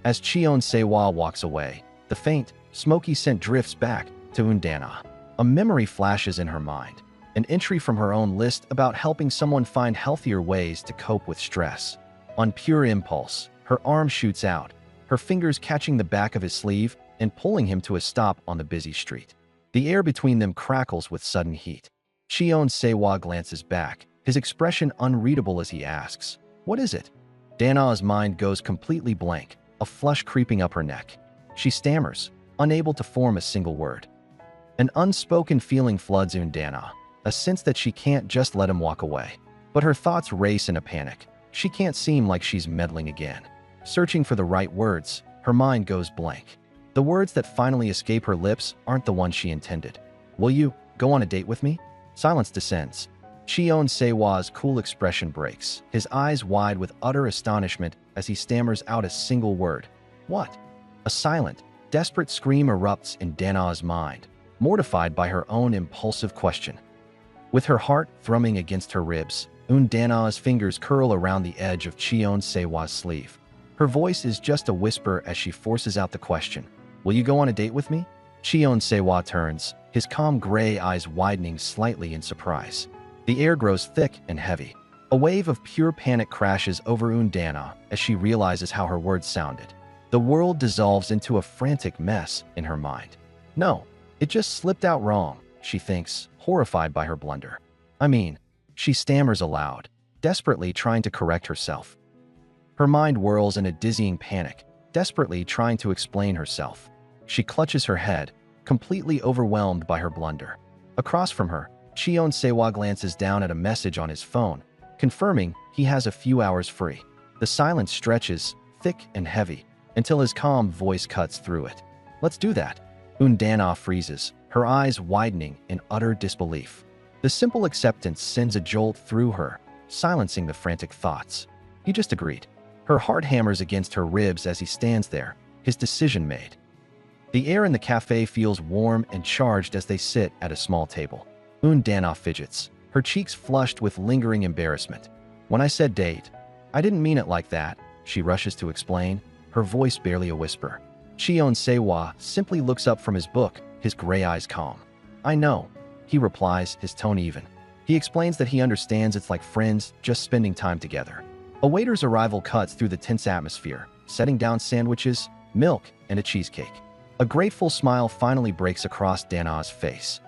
As Cheon Sewa walks away, the faint, smoky scent drifts back to Undana. A memory flashes in her mind, an entry from her own list about helping someone find healthier ways to cope with stress. On pure impulse, her arm shoots out, her fingers catching the back of his sleeve and pulling him to a stop on the busy street. The air between them crackles with sudden heat. Cheon Sewa glances back, his expression unreadable as he asks, "What is it?" Dana's mind goes completely blank, a flush creeping up her neck. She stammers, unable to form a single word. An unspoken feeling floods Undana, a sense that she can't just let him walk away. But her thoughts race in a panic. She can't seem like she's meddling again. Searching for the right words, her mind goes blank. The words that finally escape her lips aren't the ones she intended. "Will you go on a date with me?" Silence descends. Cheon Sewa's cool expression breaks, his eyes wide with utter astonishment as he stammers out a single word. "What?" A silent, desperate scream erupts in Dana's mind, mortified by her own impulsive question. With her heart thrumming against her ribs, Undana's fingers curl around the edge of Cheon Sewa's sleeve. Her voice is just a whisper as she forces out the question, "Will you go on a date with me?" Cheon Sewa turns, his calm gray eyes widening slightly in surprise. The air grows thick and heavy. A wave of pure panic crashes over Undana as she realizes how her words sounded. The world dissolves into a frantic mess in her mind. No, it just slipped out wrong, she thinks, horrified by her blunder. She stammers aloud, desperately trying to correct herself. Her mind whirls in a dizzying panic, desperately trying to explain herself. She clutches her head, completely overwhelmed by her blunder. Across from her, Cheon Sewa glances down at a message on his phone, confirming he has a few hours free. The silence stretches, thick and heavy, until his calm voice cuts through it. "Let's do that." Undana freezes, her eyes widening in utter disbelief. The simple acceptance sends a jolt through her, silencing the frantic thoughts. He just agreed. Her heart hammers against her ribs as he stands there, his decision made. The air in the cafe feels warm and charged as they sit at a small table. Undana fidgets, her cheeks flushed with lingering embarrassment. "When I said date, I didn't mean it like that," she rushes to explain, her voice barely a whisper. Cheon Sewa simply looks up from his book, his gray eyes calm. "I know," he replies, his tone even. He explains that he understands it's like friends just spending time together. A waiter's arrival cuts through the tense atmosphere, setting down sandwiches, milk, and a cheesecake. A grateful smile finally breaks across Dana's face.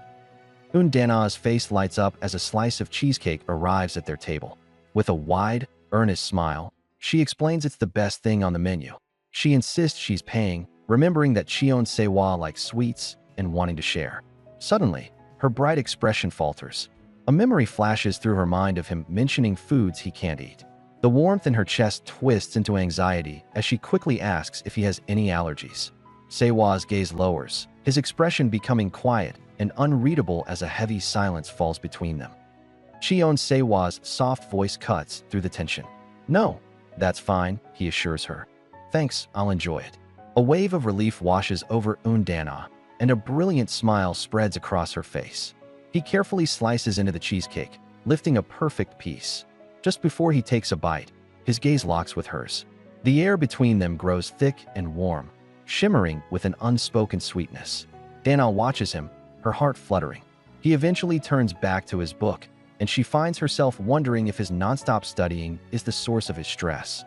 Undana's face lights up as a slice of cheesecake arrives at their table. With a wide, earnest smile, she explains it's the best thing on the menu. She insists she's paying, remembering that Cheon Sewa likes sweets and wanting to share. Suddenly, her bright expression falters. A memory flashes through her mind of him mentioning foods he can't eat. The warmth in her chest twists into anxiety as she quickly asks if he has any allergies. Sewa's gaze lowers, his expression becoming quiet and unreadable as a heavy silence falls between them. Cheon Sewa's soft voice cuts through the tension. "No, that's fine," he assures her. "Thanks, I'll enjoy it." A wave of relief washes over Undana, and a brilliant smile spreads across her face. He carefully slices into the cheesecake, lifting a perfect piece. Just before he takes a bite, his gaze locks with hers. The air between them grows thick and warm, shimmering with an unspoken sweetness. Dana watches him, her heart fluttering. He eventually turns back to his book, and she finds herself wondering if his nonstop studying is the source of his stress.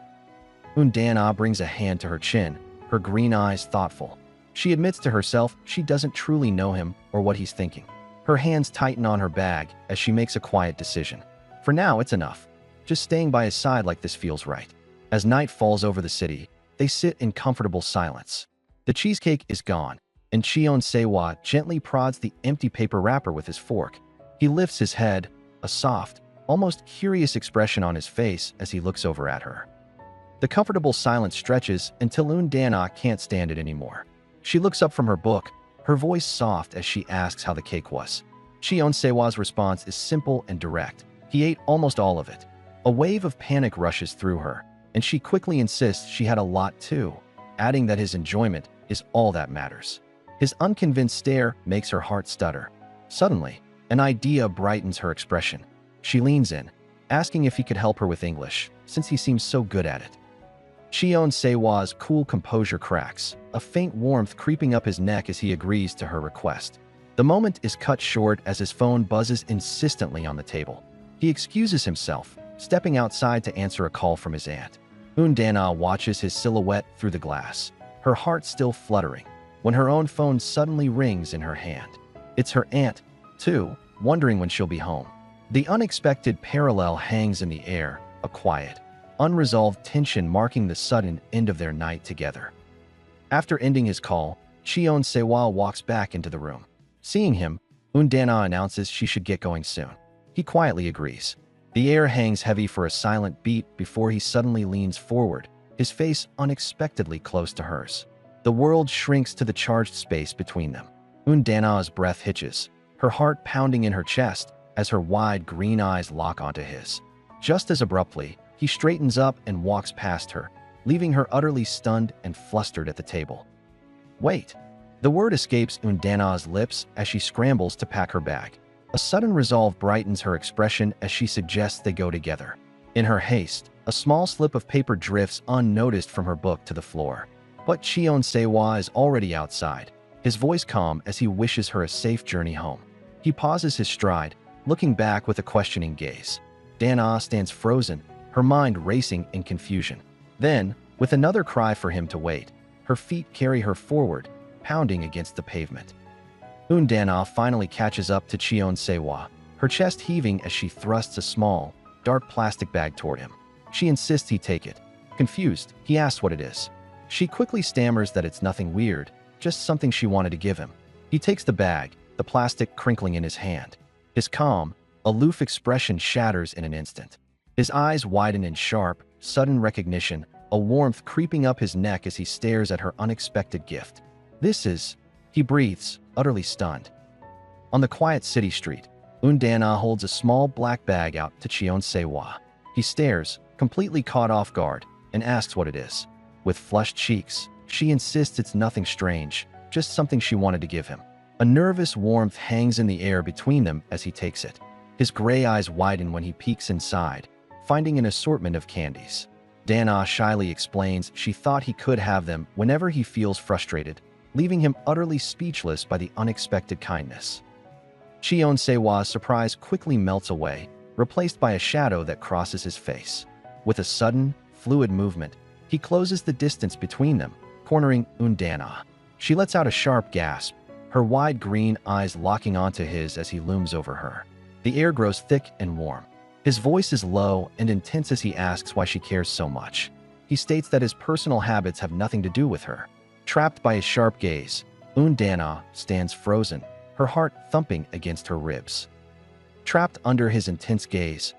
Dana brings a hand to her chin, her green eyes thoughtful. She admits to herself she doesn't truly know him or what he's thinking. Her hands tighten on her bag as she makes a quiet decision. For now, it's enough. Just staying by his side like this feels right. As night falls over the city, they sit in comfortable silence. The cheesecake is gone, and Cheon Sewa gently prods the empty paper wrapper with his fork. He lifts his head, a soft, almost curious expression on his face as he looks over at her. The comfortable silence stretches until Dana can't stand it anymore. She looks up from her book, her voice soft as she asks how the cake was. Cheon Sewa's response is simple and direct. He ate almost all of it. A wave of panic rushes through her, and she quickly insists she had a lot too, adding that his enjoyment is all that matters. His unconvinced stare makes her heart stutter. Suddenly, an idea brightens her expression. She leans in, asking if he could help her with English, since he seems so good at it. Cheon Sewa's cool composure cracks, a faint warmth creeping up his neck as he agrees to her request. The moment is cut short as his phone buzzes insistently on the table. He excuses himself, stepping outside to answer a call from his aunt. Dana watches his silhouette through the glass, her heart still fluttering, when her own phone suddenly rings in her hand. It's her aunt, too, wondering when she'll be home. The unexpected parallel hangs in the air, a quiet, unresolved tension marking the sudden end of their night together. After ending his call, Cheon Sewa walks back into the room. Seeing him, Dana announces she should get going soon. He quietly agrees. The air hangs heavy for a silent beat before he suddenly leans forward, his face unexpectedly close to hers. The world shrinks to the charged space between them. Dana's breath hitches, her heart pounding in her chest as her wide green eyes lock onto his. Just as abruptly, he straightens up and walks past her, leaving her utterly stunned and flustered at the table. Wait! The word escapes Dana's lips as she scrambles to pack her bag. A sudden resolve brightens her expression as she suggests they go together. In her haste, a small slip of paper drifts unnoticed from her book to the floor. But Cheon Sewa is already outside, his voice calm as he wishes her a safe journey home. He pauses his stride, looking back with a questioning gaze. Dana stands frozen, her mind racing in confusion. Then, with another cry for him to wait, her feet carry her forward, pounding against the pavement. Dana finally catches up to Cheon Sewa, her chest heaving as she thrusts a small, dark plastic bag toward him. She insists he take it. Confused, he asks what it is. She quickly stammers that it's nothing weird, just something she wanted to give him. He takes the bag, the plastic crinkling in his hand. His calm, aloof expression shatters in an instant. His eyes widen in sharp, sudden recognition, a warmth creeping up his neck as he stares at her unexpected gift. This is... He breathes, utterly stunned. On the quiet city street, Dana holds a small black bag out to Cheon Sewa. He stares, completely caught off guard, and asks what it is. With flushed cheeks, she insists it's nothing strange, just something she wanted to give him. A nervous warmth hangs in the air between them as he takes it. His gray eyes widen when he peeks inside, finding an assortment of candies. Dana shyly explains she thought he could have them whenever he feels frustrated, leaving him utterly speechless by the unexpected kindness. Cheon Sewa's surprise quickly melts away, replaced by a shadow that crosses his face. With a sudden, fluid movement, he closes the distance between them, cornering Dana. She lets out a sharp gasp, her wide green eyes locking onto his as he looms over her. The air grows thick and warm. His voice is low and intense as he asks why she cares so much. He states that his personal habits have nothing to do with her. Trapped by his sharp gaze, Dana stands frozen, her heart thumping against her ribs. Trapped under his intense gaze,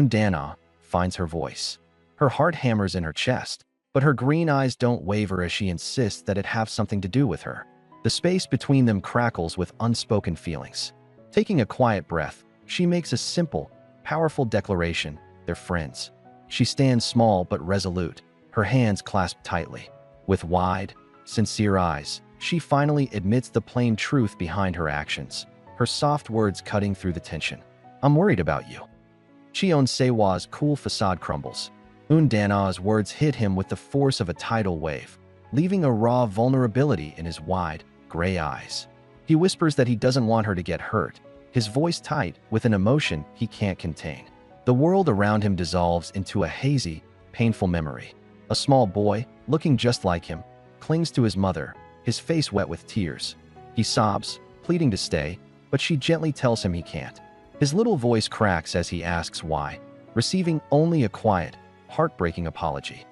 Dana finds her voice. Her heart hammers in her chest, but her green eyes don't waver as she insists that it have something to do with her. The space between them crackles with unspoken feelings. Taking a quiet breath, she makes a simple, powerful declaration: they're friends. She stands small but resolute, her hands clasped tightly. With wide, sincere eyes, she finally admits the plain truth behind her actions. her soft words cutting through the tension. "I'm worried about you." Cheon Sehwa's cool facade crumbles. Eun Dana's words hit him with the force of a tidal wave, leaving a raw vulnerability in his wide, gray eyes. He whispers that he doesn't want her to get hurt, his voice tight with an emotion he can't contain. The world around him dissolves into a hazy, painful memory. A small boy, looking just like him, clings to his mother, his face wet with tears. He sobs, pleading to stay, but she gently tells him he can't. His little voice cracks as he asks why, receiving only a quiet, heartbreaking apology.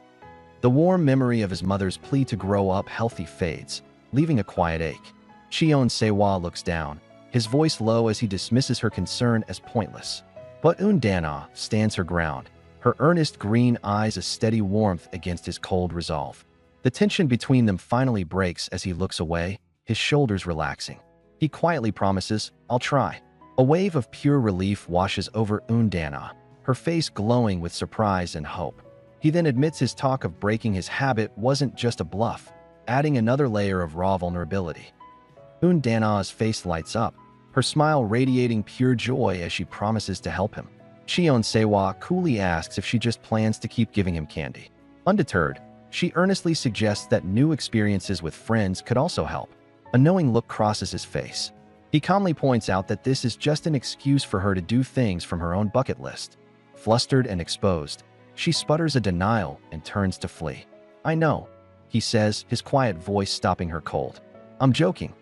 The warm memory of his mother's plea to grow up healthy fades, leaving a quiet ache. Cheon Sehwa looks down, his voice low as he dismisses her concern as pointless. But Eun Dana stands her ground, her earnest green eyes a steady warmth against his cold resolve. The tension between them finally breaks as he looks away, his shoulders relaxing. He quietly promises, "I'll try." A wave of pure relief washes over Eun Dana, her face glowing with surprise and hope. He then admits his talk of breaking his habit wasn't just a bluff, adding another layer of raw vulnerability. Eun Dana's face lights up, her smile radiating pure joy as she promises to help him. Cheon Sehwa coolly asks if she just plans to keep giving him candy. Undeterred, she earnestly suggests that new experiences with friends could also help. A knowing look crosses his face. He calmly points out that this is just an excuse for her to do things from her own bucket list. Flustered and exposed, she sputters a denial and turns to flee. "I know," he says, his quiet voice stopping her cold. "I'm joking."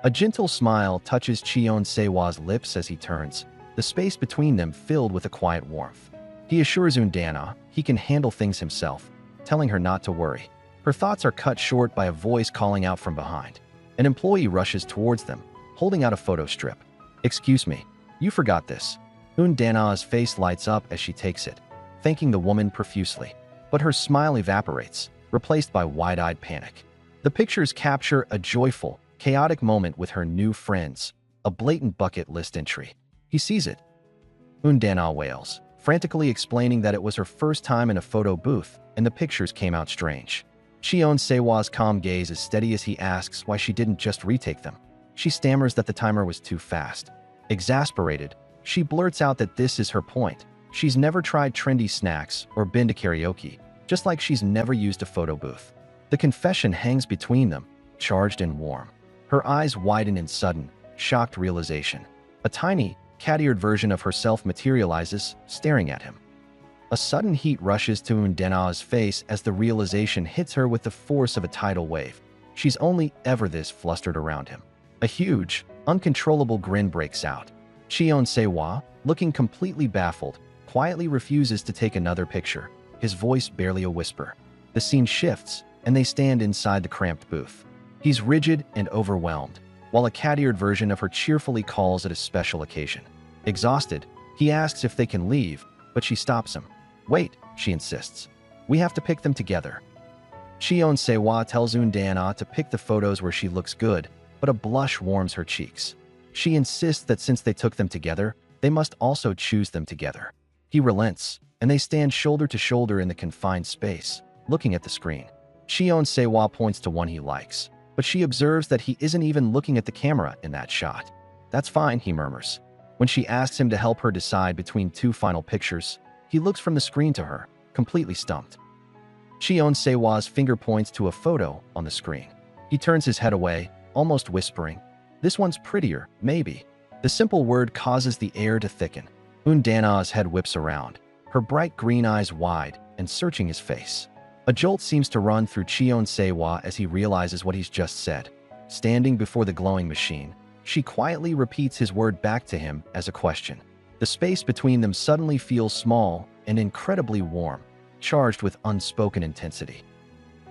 A gentle smile touches Cheon Sehwa's lips as he turns, the space between them filled with a quiet warmth. He assures Eun Dana he can handle things himself, telling her not to worry. Her thoughts are cut short by a voice calling out from behind. An employee rushes towards them, holding out a photo strip. "Excuse me, you forgot this." Eun Dana's face lights up as she takes it, thanking the woman profusely. But her smile evaporates, replaced by wide-eyed panic. The pictures capture a joyful, chaotic moment with her new friends, a blatant bucket list entry. He sees it. Eun Dana wails, frantically explaining that it was her first time in a photo booth and the pictures came out strange. Cheon Sehwa's calm gaze is steady as he asks why she didn't just retake them. She stammers that the timer was too fast. Exasperated, she blurts out that this is her point. She's never tried trendy snacks or been to karaoke, just like she's never used a photo booth. The confession hangs between them, charged and warm. Her eyes widen in sudden, shocked realization. A tiny, cat-eared version of herself materializes, staring at him. A sudden heat rushes to Eun Dana's face as the realization hits her with the force of a tidal wave. She's only ever this flustered around him. A huge, uncontrollable grin breaks out. Cheon Sehwa, looking completely baffled, quietly refuses to take another picture, his voice barely a whisper. The scene shifts, and they stand inside the cramped booth. He's rigid and overwhelmed, while a cat-eared version of her cheerfully calls at a special occasion. Exhausted, he asks if they can leave, but she stops him. "Wait," she insists. "We have to pick them together." Cheon Sehwa tells Eun Dana to pick the photos where she looks good, but a blush warms her cheeks. She insists that since they took them together, they must also choose them together. He relents, and they stand shoulder to shoulder in the confined space, looking at the screen. Cheon Sehwa points to one he likes, but she observes that he isn't even looking at the camera in that shot. "That's fine," he murmurs. When she asks him to help her decide between two final pictures, he looks from the screen to her, completely stumped. Cheon Sehwa's finger points to a photo on the screen. He turns his head away, almost whispering, "This one's prettier, maybe." The simple word causes the air to thicken. Eun Dana's head whips around, her bright green eyes wide and searching his face. A jolt seems to run through Cheon Sehwa as he realizes what he's just said. Standing before the glowing machine, she quietly repeats his word back to him as a question. The space between them suddenly feels small and incredibly warm, charged with unspoken intensity.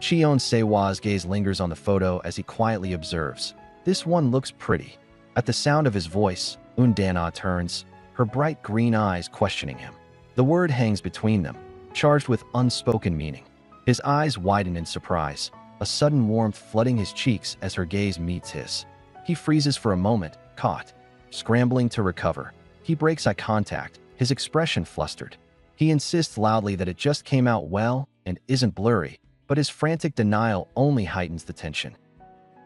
Cheon Sehwa's gaze lingers on the photo as he quietly observes, "This one looks pretty." At the sound of his voice, Eun Dana turns, her bright green eyes questioning him. The word hangs between them, charged with unspoken meaning. His eyes widen in surprise, a sudden warmth flooding his cheeks as her gaze meets his. He freezes for a moment, caught. Scrambling to recover, he breaks eye contact, his expression flustered. He insists loudly that it just came out well and isn't blurry, but his frantic denial only heightens the tension.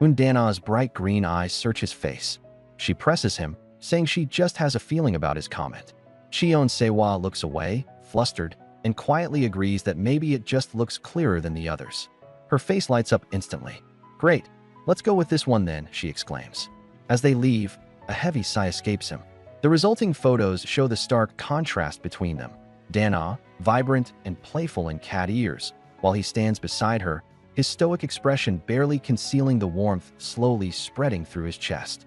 Eun Dana's bright green eyes search his face. She presses him, saying she just has a feeling about his comment. Cheon Sehwa looks away, flustered, and quietly agrees that maybe it just looks clearer than the others. Her face lights up instantly. "Great, let's go with this one then," she exclaims. As they leave, a heavy sigh escapes him. The resulting photos show the stark contrast between them. Dana, vibrant and playful in cat ears, while he stands beside her, his stoic expression barely concealing the warmth slowly spreading through his chest.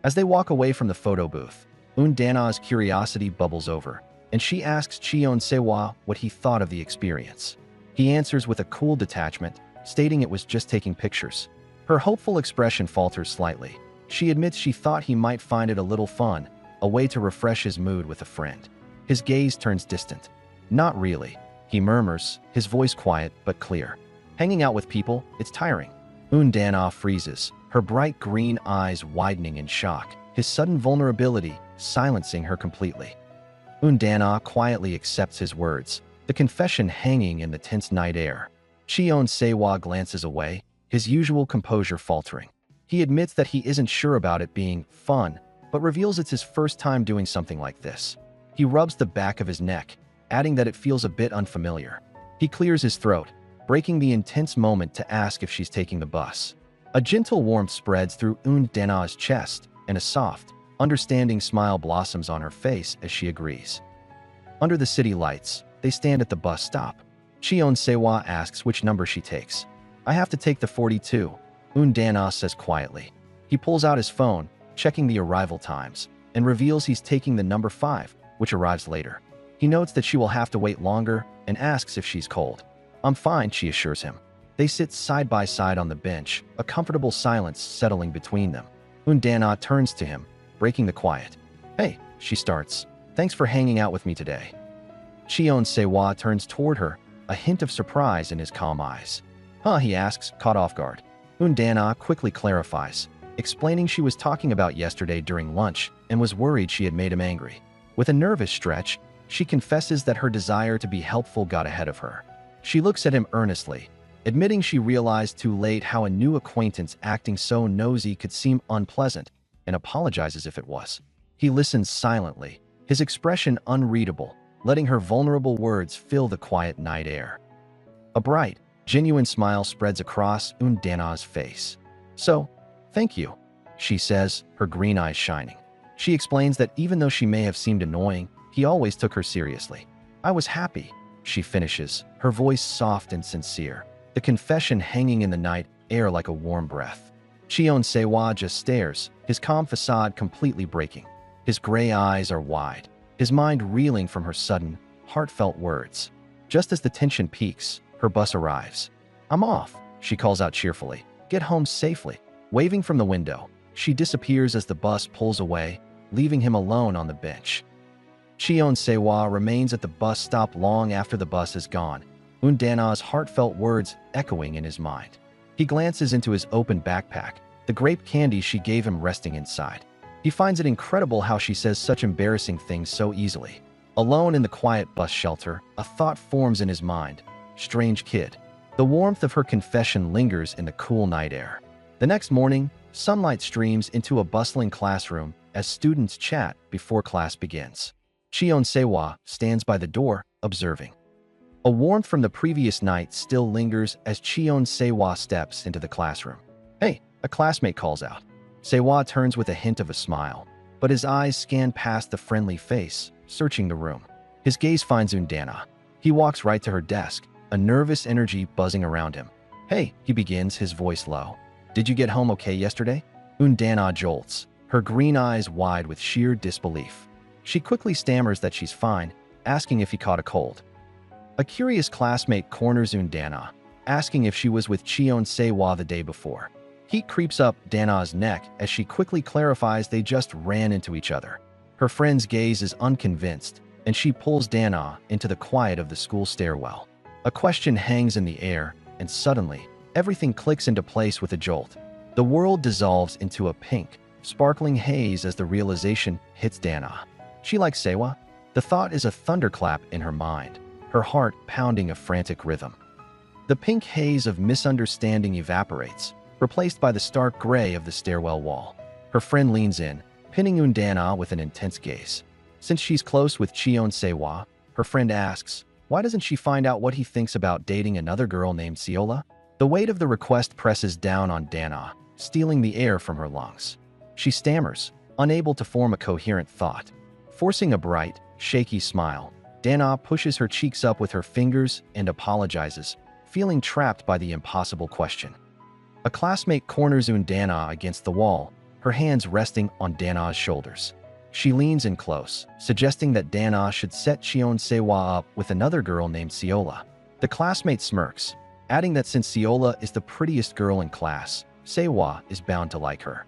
As they walk away from the photo booth, Dana's curiosity bubbles over, and she asks Cheon Sehwa what he thought of the experience. He answers with a cool detachment, stating it was just taking pictures. Her hopeful expression falters slightly. She admits she thought he might find it a little fun, a way to refresh his mood with a friend. His gaze turns distant. "Not really," he murmurs, his voice quiet but clear. "Hanging out with people, it's tiring." Dana freezes, her bright green eyes widening in shock, his sudden vulnerability silencing her completely. Dana quietly accepts his words, the confession hanging in the tense night air. Cheon Sehwa glances away, his usual composure faltering. He admits that he isn't sure about it being fun, but reveals it's his first time doing something like this. He rubs the back of his neck, adding that it feels a bit unfamiliar. He clears his throat, breaking the intense moment to ask if she's taking the bus. A gentle warmth spreads through Dana's chest, and a soft, understanding smile blossoms on her face as she agrees. Under the city lights, they stand at the bus stop. Cheon Sehwa asks which number she takes. "I have to take the 42, Dana says quietly. He pulls out his phone, checking the arrival times, and reveals he's taking the number 5, which arrives later. He notes that she will have to wait longer and asks if she's cold. "I'm fine," she assures him. They sit side by side on the bench, a comfortable silence settling between them. Dana turns to him, breaking the quiet. "Hey," she starts. "Thanks for hanging out with me today." Cheon Sehwa turns toward her, a hint of surprise in his calm eyes. "Huh?" he asks, caught off guard. Dana quickly clarifies, explaining she was talking about yesterday during lunch and was worried she had made him angry. With a nervous stretch, she confesses that her desire to be helpful got ahead of her. She looks at him earnestly, admitting she realized too late how a new acquaintance acting so nosy could seem unpleasant, and apologizes if it was. He listens silently, his expression unreadable, letting her vulnerable words fill the quiet night air. A bright, genuine smile spreads across Dana's face. "So, thank you," she says, her green eyes shining. She explains that even though she may have seemed annoying, he always took her seriously. "I was happy," she finishes, her voice soft and sincere, the confession hanging in the night air like a warm breath. Cheon Sehwa just stares, his calm facade completely breaking. His gray eyes are wide, his mind reeling from her sudden, heartfelt words. Just as the tension peaks, her bus arrives. "I'm off," she calls out cheerfully. "Get home safely." Waving from the window, she disappears as the bus pulls away, leaving him alone on the bench. Cheon Sehwa remains at the bus stop long after the bus is gone, Dana's heartfelt words echoing in his mind. He glances into his open backpack, the grape candy she gave him resting inside. He finds it incredible how she says such embarrassing things so easily. Alone in the quiet bus shelter, a thought forms in his mind. Strange kid. The warmth of her confession lingers in the cool night air. The next morning, sunlight streams into a bustling classroom as students chat before class begins. Cheon Sehwa stands by the door, observing. A warmth from the previous night still lingers as Cheon Sehwa steps into the classroom. "Hey," a classmate calls out. Sehwa turns with a hint of a smile, but his eyes scan past the friendly face, searching the room. His gaze finds Dana. He walks right to her desk, a nervous energy buzzing around him. "Hey," he begins, his voice low. "Did you get home okay yesterday?" Dana jolts, her green eyes wide with sheer disbelief. She quickly stammers that she's fine, asking if he caught a cold. A curious classmate corners Dana, asking if she was with Cheon Sehwa the day before. Heat creeps up Dana's neck as she quickly clarifies they just ran into each other. Her friend's gaze is unconvinced, and she pulls Dana into the quiet of the school stairwell. A question hangs in the air, and suddenly, everything clicks into place with a jolt. The world dissolves into a pink, sparkling haze as the realization hits Dana. She likes Sehwa? The thought is a thunderclap in her mind, her heart pounding a frantic rhythm. The pink haze of misunderstanding evaporates, replaced by the stark gray of the stairwell wall. Her friend leans in, pinning Undana with an intense gaze. Since she's close with Cheon Sehwa, her friend asks, why doesn't she find out what he thinks about dating another girl named Seola? The weight of the request presses down on Dana, stealing the air from her lungs. She stammers, unable to form a coherent thought. Forcing a bright, shaky smile, Dana pushes her cheeks up with her fingers and apologizes, feeling trapped by the impossible question. A classmate corners Undana against the wall, her hands resting on Dana's shoulders. She leans in close, suggesting that Dana should set Cheon Sehwa up with another girl named Seola. The classmate smirks, adding that since Seola is the prettiest girl in class, Sehwa is bound to like her.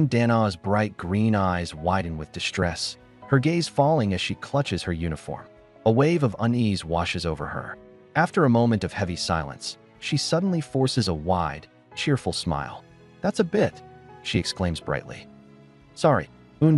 Dana's bright green eyes widen with distress, her gaze falling as she clutches her uniform. A wave of unease washes over her. After a moment of heavy silence, she suddenly forces a wide, cheerful smile. "That's a bit," she exclaims brightly. "Sorry,"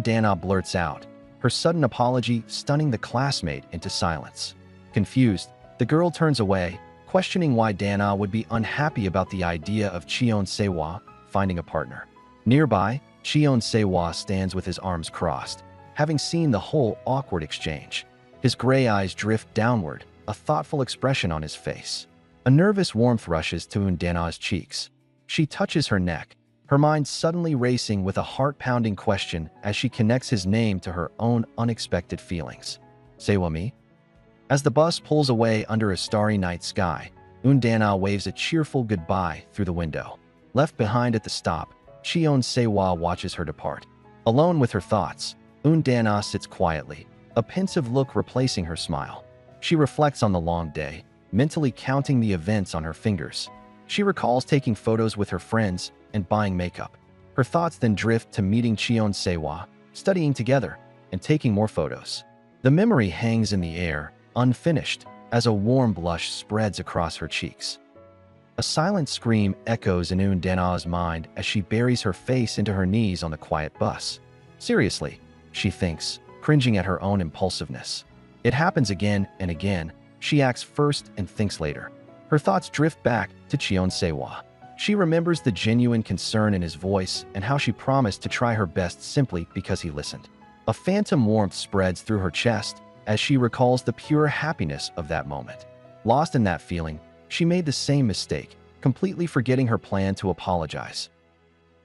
Dana blurts out, her sudden apology stunning the classmate into silence. Confused, the girl turns away, questioning why Dana would be unhappy about the idea of Cheon Sehwa finding a partner. Nearby, Cheon Sehwa stands with his arms crossed, having seen the whole awkward exchange. His gray eyes drift downward, a thoughtful expression on his face. A nervous warmth rushes to Undana's cheeks. She touches her neck, her mind suddenly racing with a heart-pounding question as she connects his name to her own unexpected feelings. "Sehwa me?" As the bus pulls away under a starry night sky, Undana waves a cheerful goodbye through the window. Left behind at the stop, Cheon Sehwa watches her depart. Alone with her thoughts, Undana sits quietly, a pensive look replacing her smile. She reflects on the long day, mentally counting the events on her fingers. She recalls taking photos with her friends and buying makeup. Her thoughts then drift to meeting Cheon Sehwa, studying together, and taking more photos. The memory hangs in the air, unfinished, as a warm blush spreads across her cheeks. A silent scream echoes in Undana's mind as she buries her face into her knees on the quiet bus. Seriously, she thinks, cringing at her own impulsiveness. It happens again and again. She acts first and thinks later. Her thoughts drift back to Cheon Sehwa. She remembers the genuine concern in his voice and how she promised to try her best simply because he listened. A phantom warmth spreads through her chest as she recalls the pure happiness of that moment. Lost in that feeling, she made the same mistake, completely forgetting her plan to apologize.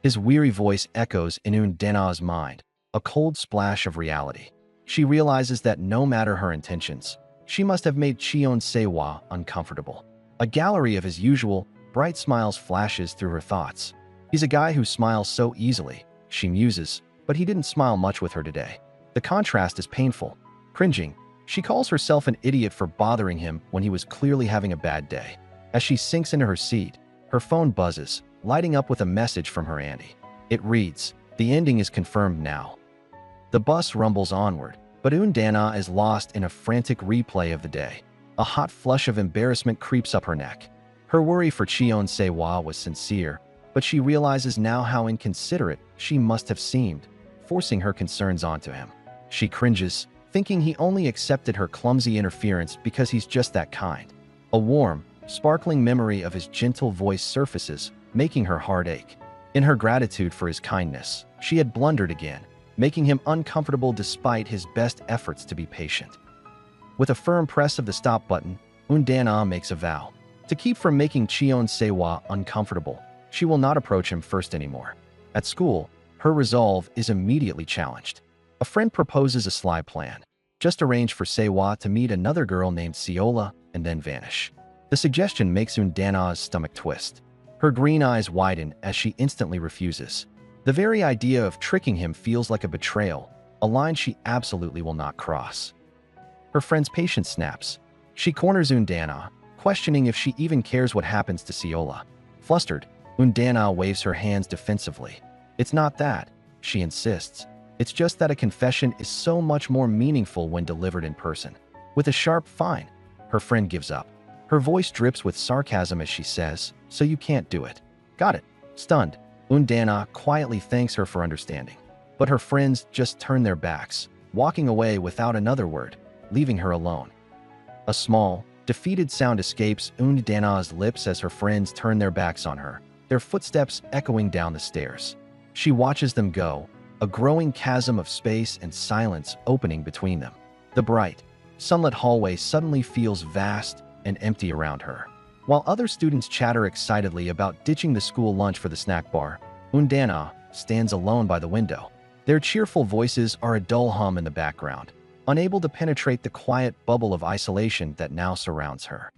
His weary voice echoes in Undana's mind, a cold splash of reality. She realizes that no matter her intentions, she must have made Cheon Sehwa uncomfortable. A gallery of his usual, bright smiles flashes through her thoughts. He's a guy who smiles so easily, she muses, but he didn't smile much with her today. The contrast is painful. Cringing, she calls herself an idiot for bothering him when he was clearly having a bad day. As she sinks into her seat, her phone buzzes, lighting up with a message from her auntie. It reads, "The ending is confirmed now." The bus rumbles onward, but Undana is lost in a frantic replay of the day. A hot flush of embarrassment creeps up her neck. Her worry for Cheon Sehwa was sincere, but she realizes now how inconsiderate she must have seemed, forcing her concerns onto him. She cringes, thinking he only accepted her clumsy interference because he's just that kind. A warm, sparkling memory of his gentle voice surfaces, making her heart ache. In her gratitude for his kindness, she had blundered again, making him uncomfortable despite his best efforts to be patient. With a firm press of the stop button, Undana makes a vow. To keep from making Cheon Sehwa uncomfortable, she will not approach him first anymore. At school, her resolve is immediately challenged. A friend proposes a sly plan. Just arrange for Sehwa to meet another girl named Seola and then vanish. The suggestion makes Undana's stomach twist. Her green eyes widen as she instantly refuses. The very idea of tricking him feels like a betrayal, a line she absolutely will not cross. Her friend's patience snaps. She corners Undana, questioning if she even cares what happens to Seola. Flustered, Undana waves her hands defensively. "It's not that," she insists. "It's just that a confession is so much more meaningful when delivered in person." With a sharp "fine," her friend gives up. Her voice drips with sarcasm as she says, "So you can't do it." "Got it." Stunned, Undana quietly thanks her for understanding. But her friends just turn their backs, walking away without another word, leaving her alone. A small, defeated sound escapes Undana's lips as her friends turn their backs on her, their footsteps echoing down the stairs. She watches them go, a growing chasm of space and silence opening between them. The bright, sunlit hallway suddenly feels vast and empty around her. While other students chatter excitedly about ditching the school lunch for the snack bar, Undana stands alone by the window. Their cheerful voices are a dull hum in the background, unable to penetrate the quiet bubble of isolation that now surrounds her.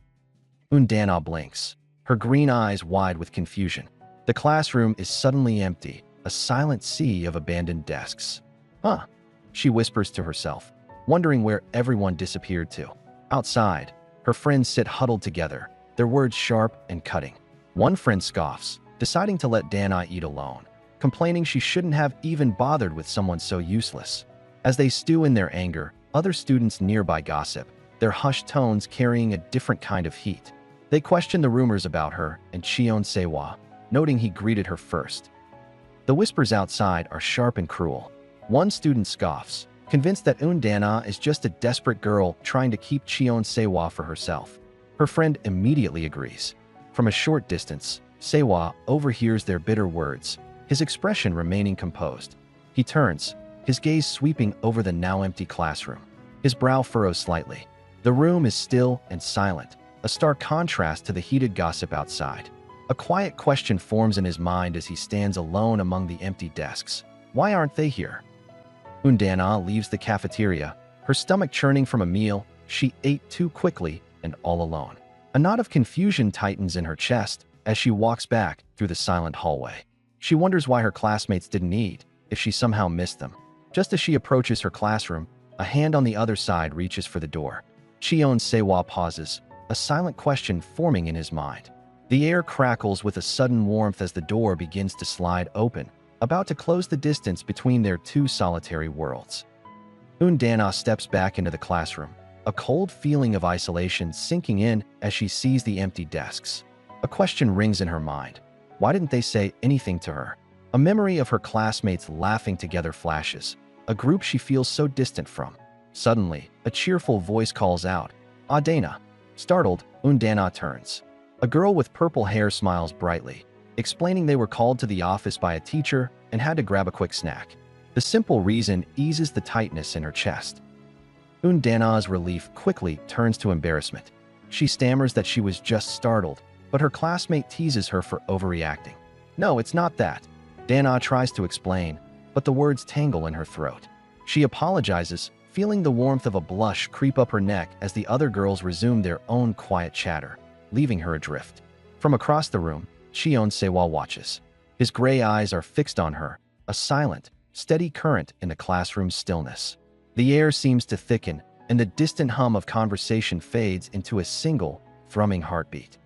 Undana blinks, her green eyes wide with confusion. The classroom is suddenly empty, a silent sea of abandoned desks. Huh, she whispers to herself, wondering where everyone disappeared to. Outside, her friends sit huddled together, their words sharp and cutting. One friend scoffs, deciding to let Dana eat alone, complaining she shouldn't have even bothered with someone so useless. As they stew in their anger, other students nearby gossip, their hushed tones carrying a different kind of heat. They question the rumors about her and Cheon Sewa, noting he greeted her first. The whispers outside are sharp and cruel. One student scoffs, convinced that Undana is just a desperate girl trying to keep Cheon Sewa for herself. Her friend immediately agrees. From a short distance, Sewa overhears their bitter words, his expression remaining composed. He turns, his gaze sweeping over the now empty classroom. His brow furrows slightly. The room is still and silent, a stark contrast to the heated gossip outside. A quiet question forms in his mind as he stands alone among the empty desks. Why aren't they here? Undana leaves the cafeteria, her stomach churning from a meal she ate too quickly and all alone. A knot of confusion tightens in her chest as she walks back through the silent hallway. She wonders why her classmates didn't eat, if she somehow missed them. Just as she approaches her classroom, a hand on the other side reaches for the door. Cheon Sewa pauses, a silent question forming in his mind. The air crackles with a sudden warmth as the door begins to slide open, about to close the distance between their two solitary worlds. Undana steps back into the classroom, a cold feeling of isolation sinking in as she sees the empty desks. A question rings in her mind. Why didn't they say anything to her? A memory of her classmates laughing together flashes, a group she feels so distant from. Suddenly, a cheerful voice calls out, "Adana." Startled, Undana turns. A girl with purple hair smiles brightly, explaining they were called to the office by a teacher and had to grab a quick snack. The simple reason eases the tightness in her chest. Undana's relief quickly turns to embarrassment. She stammers that she was just startled, but her classmate teases her for overreacting. "No, it's not that." Dana tries to explain, but the words tangle in her throat. She apologizes, feeling the warmth of a blush creep up her neck as the other girls resume their own quiet chatter, leaving her adrift. From across the room, Cheon Sewa watches. His gray eyes are fixed on her, a silent, steady current in the classroom's stillness. The air seems to thicken, and the distant hum of conversation fades into a single, thrumming heartbeat.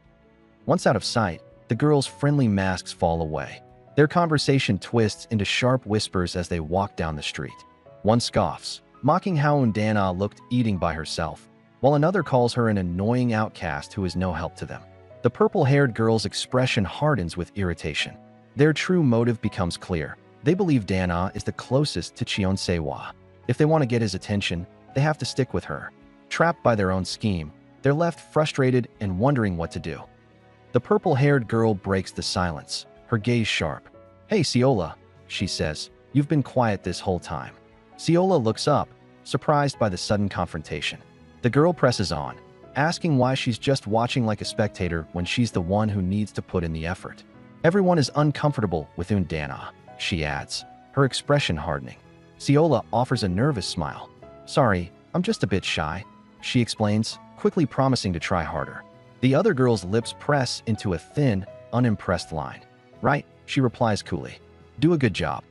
Once out of sight, the girls' friendly masks fall away. Their conversation twists into sharp whispers as they walk down the street. One scoffs, mocking how Undana looked eating by herself, while another calls her an annoying outcast who is no help to them. The purple-haired girl's expression hardens with irritation. Their true motive becomes clear. They believe Dana is the closest to Cheon Sewa. If they want to get his attention, they have to stick with her. Trapped by their own scheme, they're left frustrated and wondering what to do. The purple-haired girl breaks the silence, her gaze sharp. "Hey, Seola," she says, "you've been quiet this whole time." Seola looks up, surprised by the sudden confrontation. The girl presses on, asking why she's just watching like a spectator when she's the one who needs to put in the effort. Everyone is uncomfortable with Undana, she adds, her expression hardening. Seola offers a nervous smile. "Sorry, I'm just a bit shy," she explains, quickly promising to try harder. The other girl's lips press into a thin, unimpressed line. "Right," she replies coolly. "Do a good job."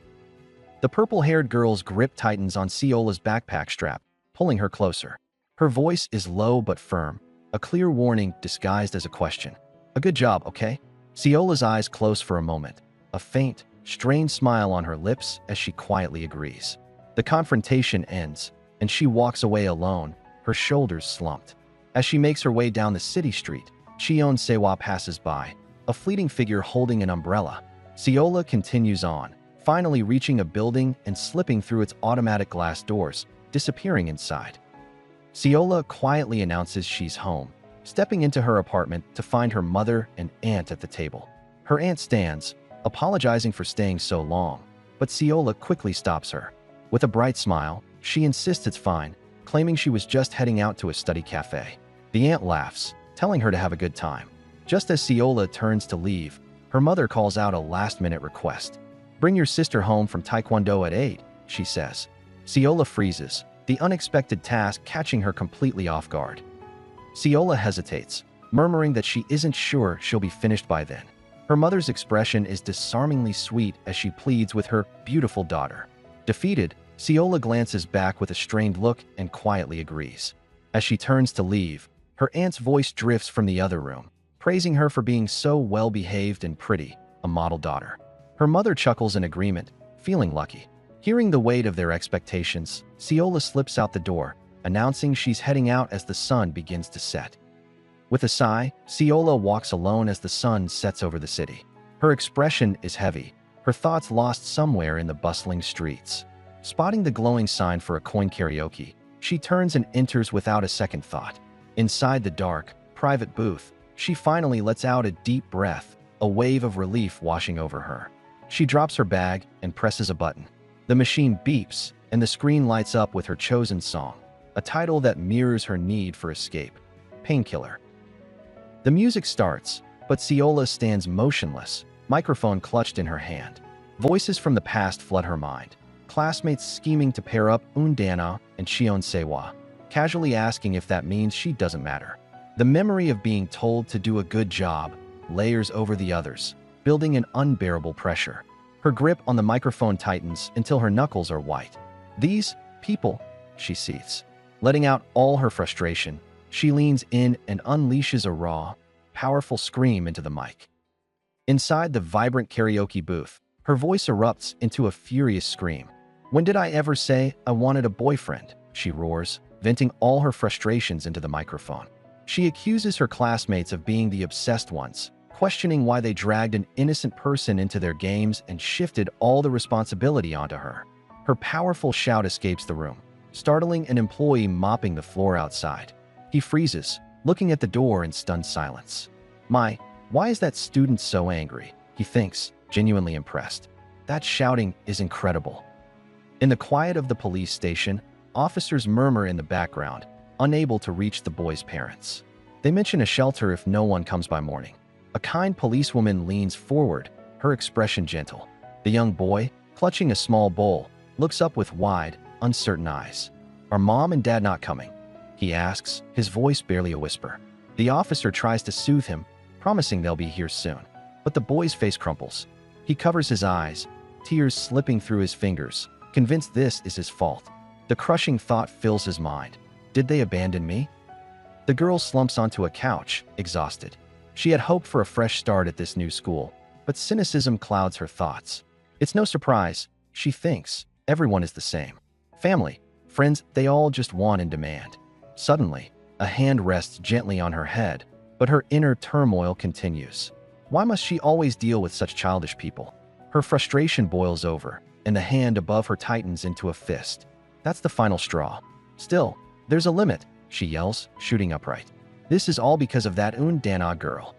The purple-haired girl's grip tightens on Seola's backpack strap, pulling her closer. Her voice is low but firm, a clear warning disguised as a question. "A good job, okay?" Seola's eyes close for a moment, a faint, strained smile on her lips as she quietly agrees. The confrontation ends, and she walks away alone, her shoulders slumped. As she makes her way down the city street, Cheon Sewa passes by, a fleeting figure holding an umbrella. Seola continues on, finally reaching a building and slipping through its automatic glass doors, disappearing inside. Seola quietly announces she's home, stepping into her apartment to find her mother and aunt at the table. Her aunt stands, apologizing for staying so long, but Ciola quickly stops her. With a bright smile, she insists it's fine, claiming she was just heading out to a study cafe. The aunt laughs, telling her to have a good time. Just as Ciola turns to leave, her mother calls out a last-minute request. "Bring your sister home from Taekwondo at 8, she says. Ciola freezes, the unexpected task catching her completely off guard. Ciola hesitates, murmuring that she isn't sure she'll be finished by then. Her mother's expression is disarmingly sweet as she pleads with her beautiful daughter. Defeated, Ciola glances back with a strained look and quietly agrees. As she turns to leave, her aunt's voice drifts from the other room, praising her for being so well-behaved and pretty, a model daughter. Her mother chuckles in agreement, feeling lucky. Hearing the weight of their expectations, Ciola slips out the door, announcing she's heading out as the sun begins to set. With a sigh, Ciola walks alone as the sun sets over the city. Her expression is heavy, her thoughts lost somewhere in the bustling streets. Spotting the glowing sign for a coin karaoke, she turns and enters without a second thought. Inside the dark, private booth, she finally lets out a deep breath, a wave of relief washing over her. She drops her bag and presses a button. The machine beeps, and the screen lights up with her chosen song, a title that mirrors her need for escape, Painkiller. The music starts, but Ciola stands motionless, microphone clutched in her hand. Voices from the past flood her mind. Classmates scheming to pair up Undana and Cheon Sewa, casually asking if that means she doesn't matter. The memory of being told to do a good job layers over the others, building an unbearable pressure. Her grip on the microphone tightens until her knuckles are white. These people, she seethes. Letting out all her frustration, she leans in and unleashes a raw, powerful scream into the mic. Inside the vibrant karaoke booth, her voice erupts into a furious scream. "When did I ever say I wanted a boyfriend?" she roars, venting all her frustrations into the microphone. She accuses her classmates of being the obsessed ones, questioning why they dragged an innocent person into their games and shifted all the responsibility onto her. Her powerful shout escapes the room, startling an employee mopping the floor outside. He freezes, looking at the door in stunned silence. Why is that student so angry? He thinks, genuinely impressed. That shouting is incredible. In the quiet of the police station, officers murmur in the background, unable to reach the boy's parents. They mention a shelter if no one comes by morning. A kind policewoman leans forward, her expression gentle. The young boy, clutching a small bowl, looks up with wide, uncertain eyes. "Are Mom and Dad not coming?" he asks, his voice barely a whisper. The officer tries to soothe him, promising they'll be here soon. But the boy's face crumples. He covers his eyes, tears slipping through his fingers, convinced this is his fault. The crushing thought fills his mind. Did they abandon me? The girl slumps onto a couch, exhausted. She had hoped for a fresh start at this new school, but cynicism clouds her thoughts. It's no surprise, she thinks, everyone is the same. Family, friends, they all just want and demand. Suddenly, a hand rests gently on her head, but her inner turmoil continues. Why must she always deal with such childish people? Her frustration boils over, and the hand above her tightens into a fist. That's the final straw. Still, there's a limit, she yells, shooting upright. This is all because of that Undana girl.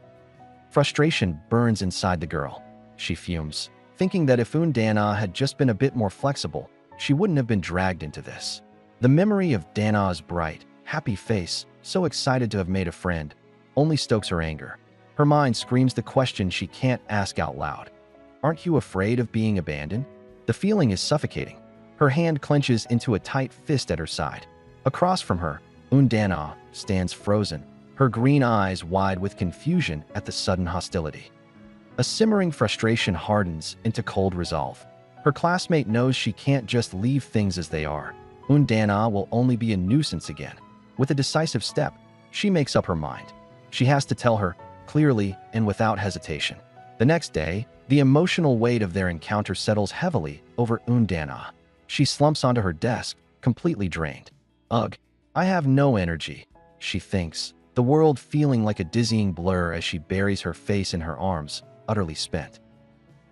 Frustration burns inside the girl. She fumes, thinking that if Undana had just been a bit more flexible, she wouldn't have been dragged into this. The memory of Dana's bright, happy face, so excited to have made a friend, only stokes her anger. Her mind screams the question she can't ask out loud. Aren't you afraid of being abandoned? The feeling is suffocating. Her hand clenches into a tight fist at her side. Across from her, Undana stands frozen, her green eyes wide with confusion at the sudden hostility. A simmering frustration hardens into cold resolve. Her classmate knows she can't just leave things as they are. Undana will only be a nuisance again. With a decisive step, she makes up her mind. She has to tell her, clearly and without hesitation. The next day, the emotional weight of their encounter settles heavily over Undana. She slumps onto her desk, completely drained. Ugh, I have no energy, she thinks, the world feeling like a dizzying blur as she buries her face in her arms, utterly spent.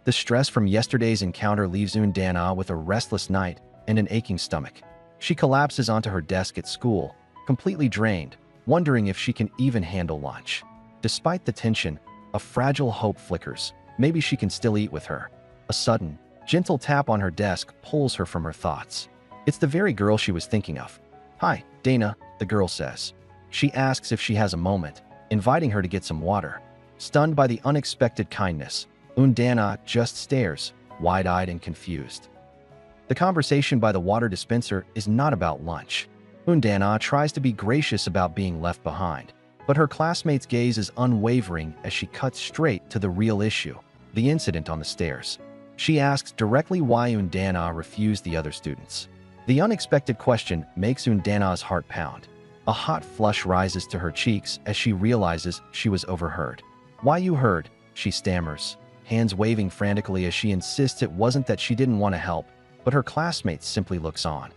The stress from yesterday's encounter leaves Undana with a restless night and an aching stomach. She collapses onto her desk at school, completely drained, wondering if she can even handle lunch. Despite the tension, a fragile hope flickers. Maybe she can still eat with her. A sudden, Gentle tap on her desk pulls her from her thoughts. It's the very girl she was thinking of. "Hi, Dana," the girl says. She asks if she has a moment, inviting her to get some water. Stunned by the unexpected kindness, Dana just stares, wide-eyed and confused. The conversation by the water dispenser is not about lunch. Dana tries to be gracious about being left behind, but her classmate's gaze is unwavering as she cuts straight to the real issue, the incident on the stairs. She asks directly why Dana refused the other students. The unexpected question makes Dana's heart pound. A hot flush rises to her cheeks as she realizes she was overheard. "Why you heard?" she stammers, hands waving frantically as she insists it wasn't that she didn't want to help, but her classmate simply looks on.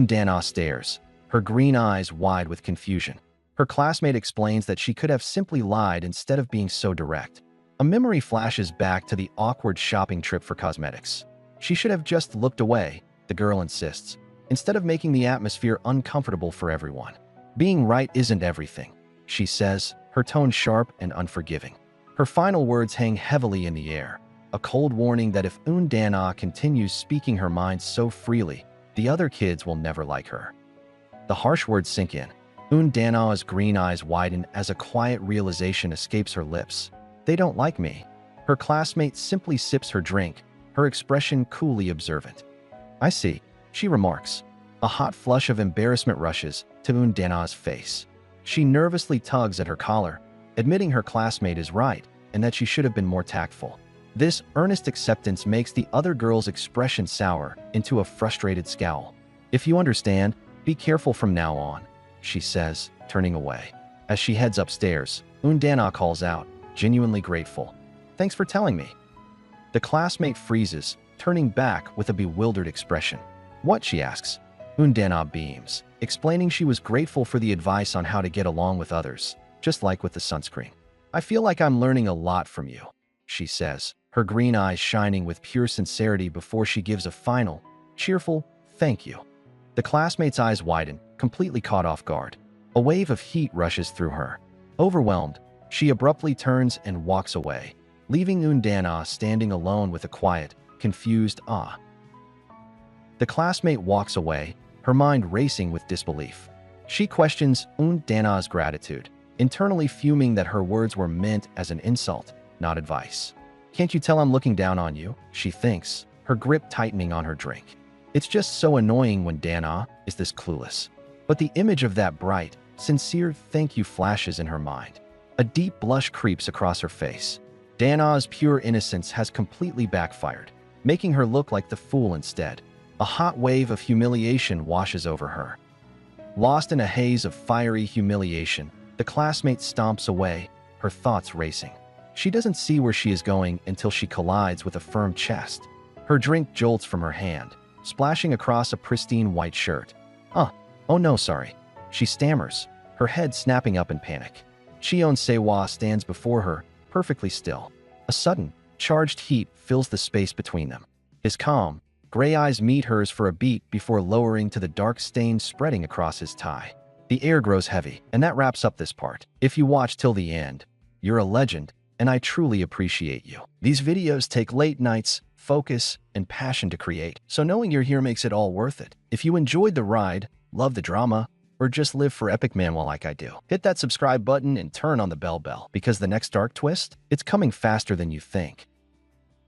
Dana stares, her green eyes wide with confusion. Her classmate explains that she could have simply lied instead of being so direct. A memory flashes back to the awkward shopping trip for cosmetics. She should have just looked away, the girl insists, instead of making the atmosphere uncomfortable for everyone. "Being right isn't everything," she says, her tone sharp and unforgiving. Her final words hang heavily in the air, a cold warning that if Dana continues speaking her mind so freely, the other kids will never like her. The harsh words sink in. Dana's green eyes widen as a quiet realization escapes her lips. "They don't like me." Her classmate simply sips her drink, her expression coolly observant. "I see," she remarks. A hot flush of embarrassment rushes to Dana's face. She nervously tugs at her collar, admitting her classmate is right and that she should have been more tactful. This earnest acceptance makes the other girl's expression sour into a frustrated scowl. "If you understand, be careful from now on," she says, turning away. As she heads upstairs, Dana calls out, genuinely grateful. "Thanks for telling me." The classmate freezes, turning back with a bewildered expression. "What?" she asks. Dana beams, explaining she was grateful for the advice on how to get along with others, just like with the sunscreen. "I feel like I'm learning a lot from you," she says, her green eyes shining with pure sincerity before she gives a final, cheerful thank you. The classmate's eyes widen, completely caught off guard. A wave of heat rushes through her. Overwhelmed, she abruptly turns and walks away, leaving Dana standing alone with a quiet, confused "ah." The classmate walks away, her mind racing with disbelief. She questions Dana's gratitude, internally fuming that her words were meant as an insult, not advice. "Can't you tell I'm looking down on you?" she thinks, her grip tightening on her drink. It's just so annoying when Dana is this clueless. But the image of that bright, sincere thank you flashes in her mind. A deep blush creeps across her face. Dana's pure innocence has completely backfired, making her look like the fool instead. A hot wave of humiliation washes over her. Lost in a haze of fiery humiliation, the classmate stomps away, her thoughts racing. She doesn't see where she is going until she collides with a firm chest. Her drink jolts from her hand, splashing across a pristine white shirt. Oh no, sorry," she stammers, her head snapping up in panic. Cheon Sewa stands before her, perfectly still. A sudden, charged heat fills the space between them. His calm, gray eyes meet hers for a beat before lowering to the dark stain spreading across his tie. The air grows heavy, and that wraps up this part. If you watch till the end, you're a legend, and I truly appreciate you. These videos take late nights, focus, and passion to create, so knowing you're here makes it all worth it. If you enjoyed the ride, love the drama, or just live for epic manhwa like I do, hit that subscribe button and turn on the bell because the next dark twist, it's coming faster than you think.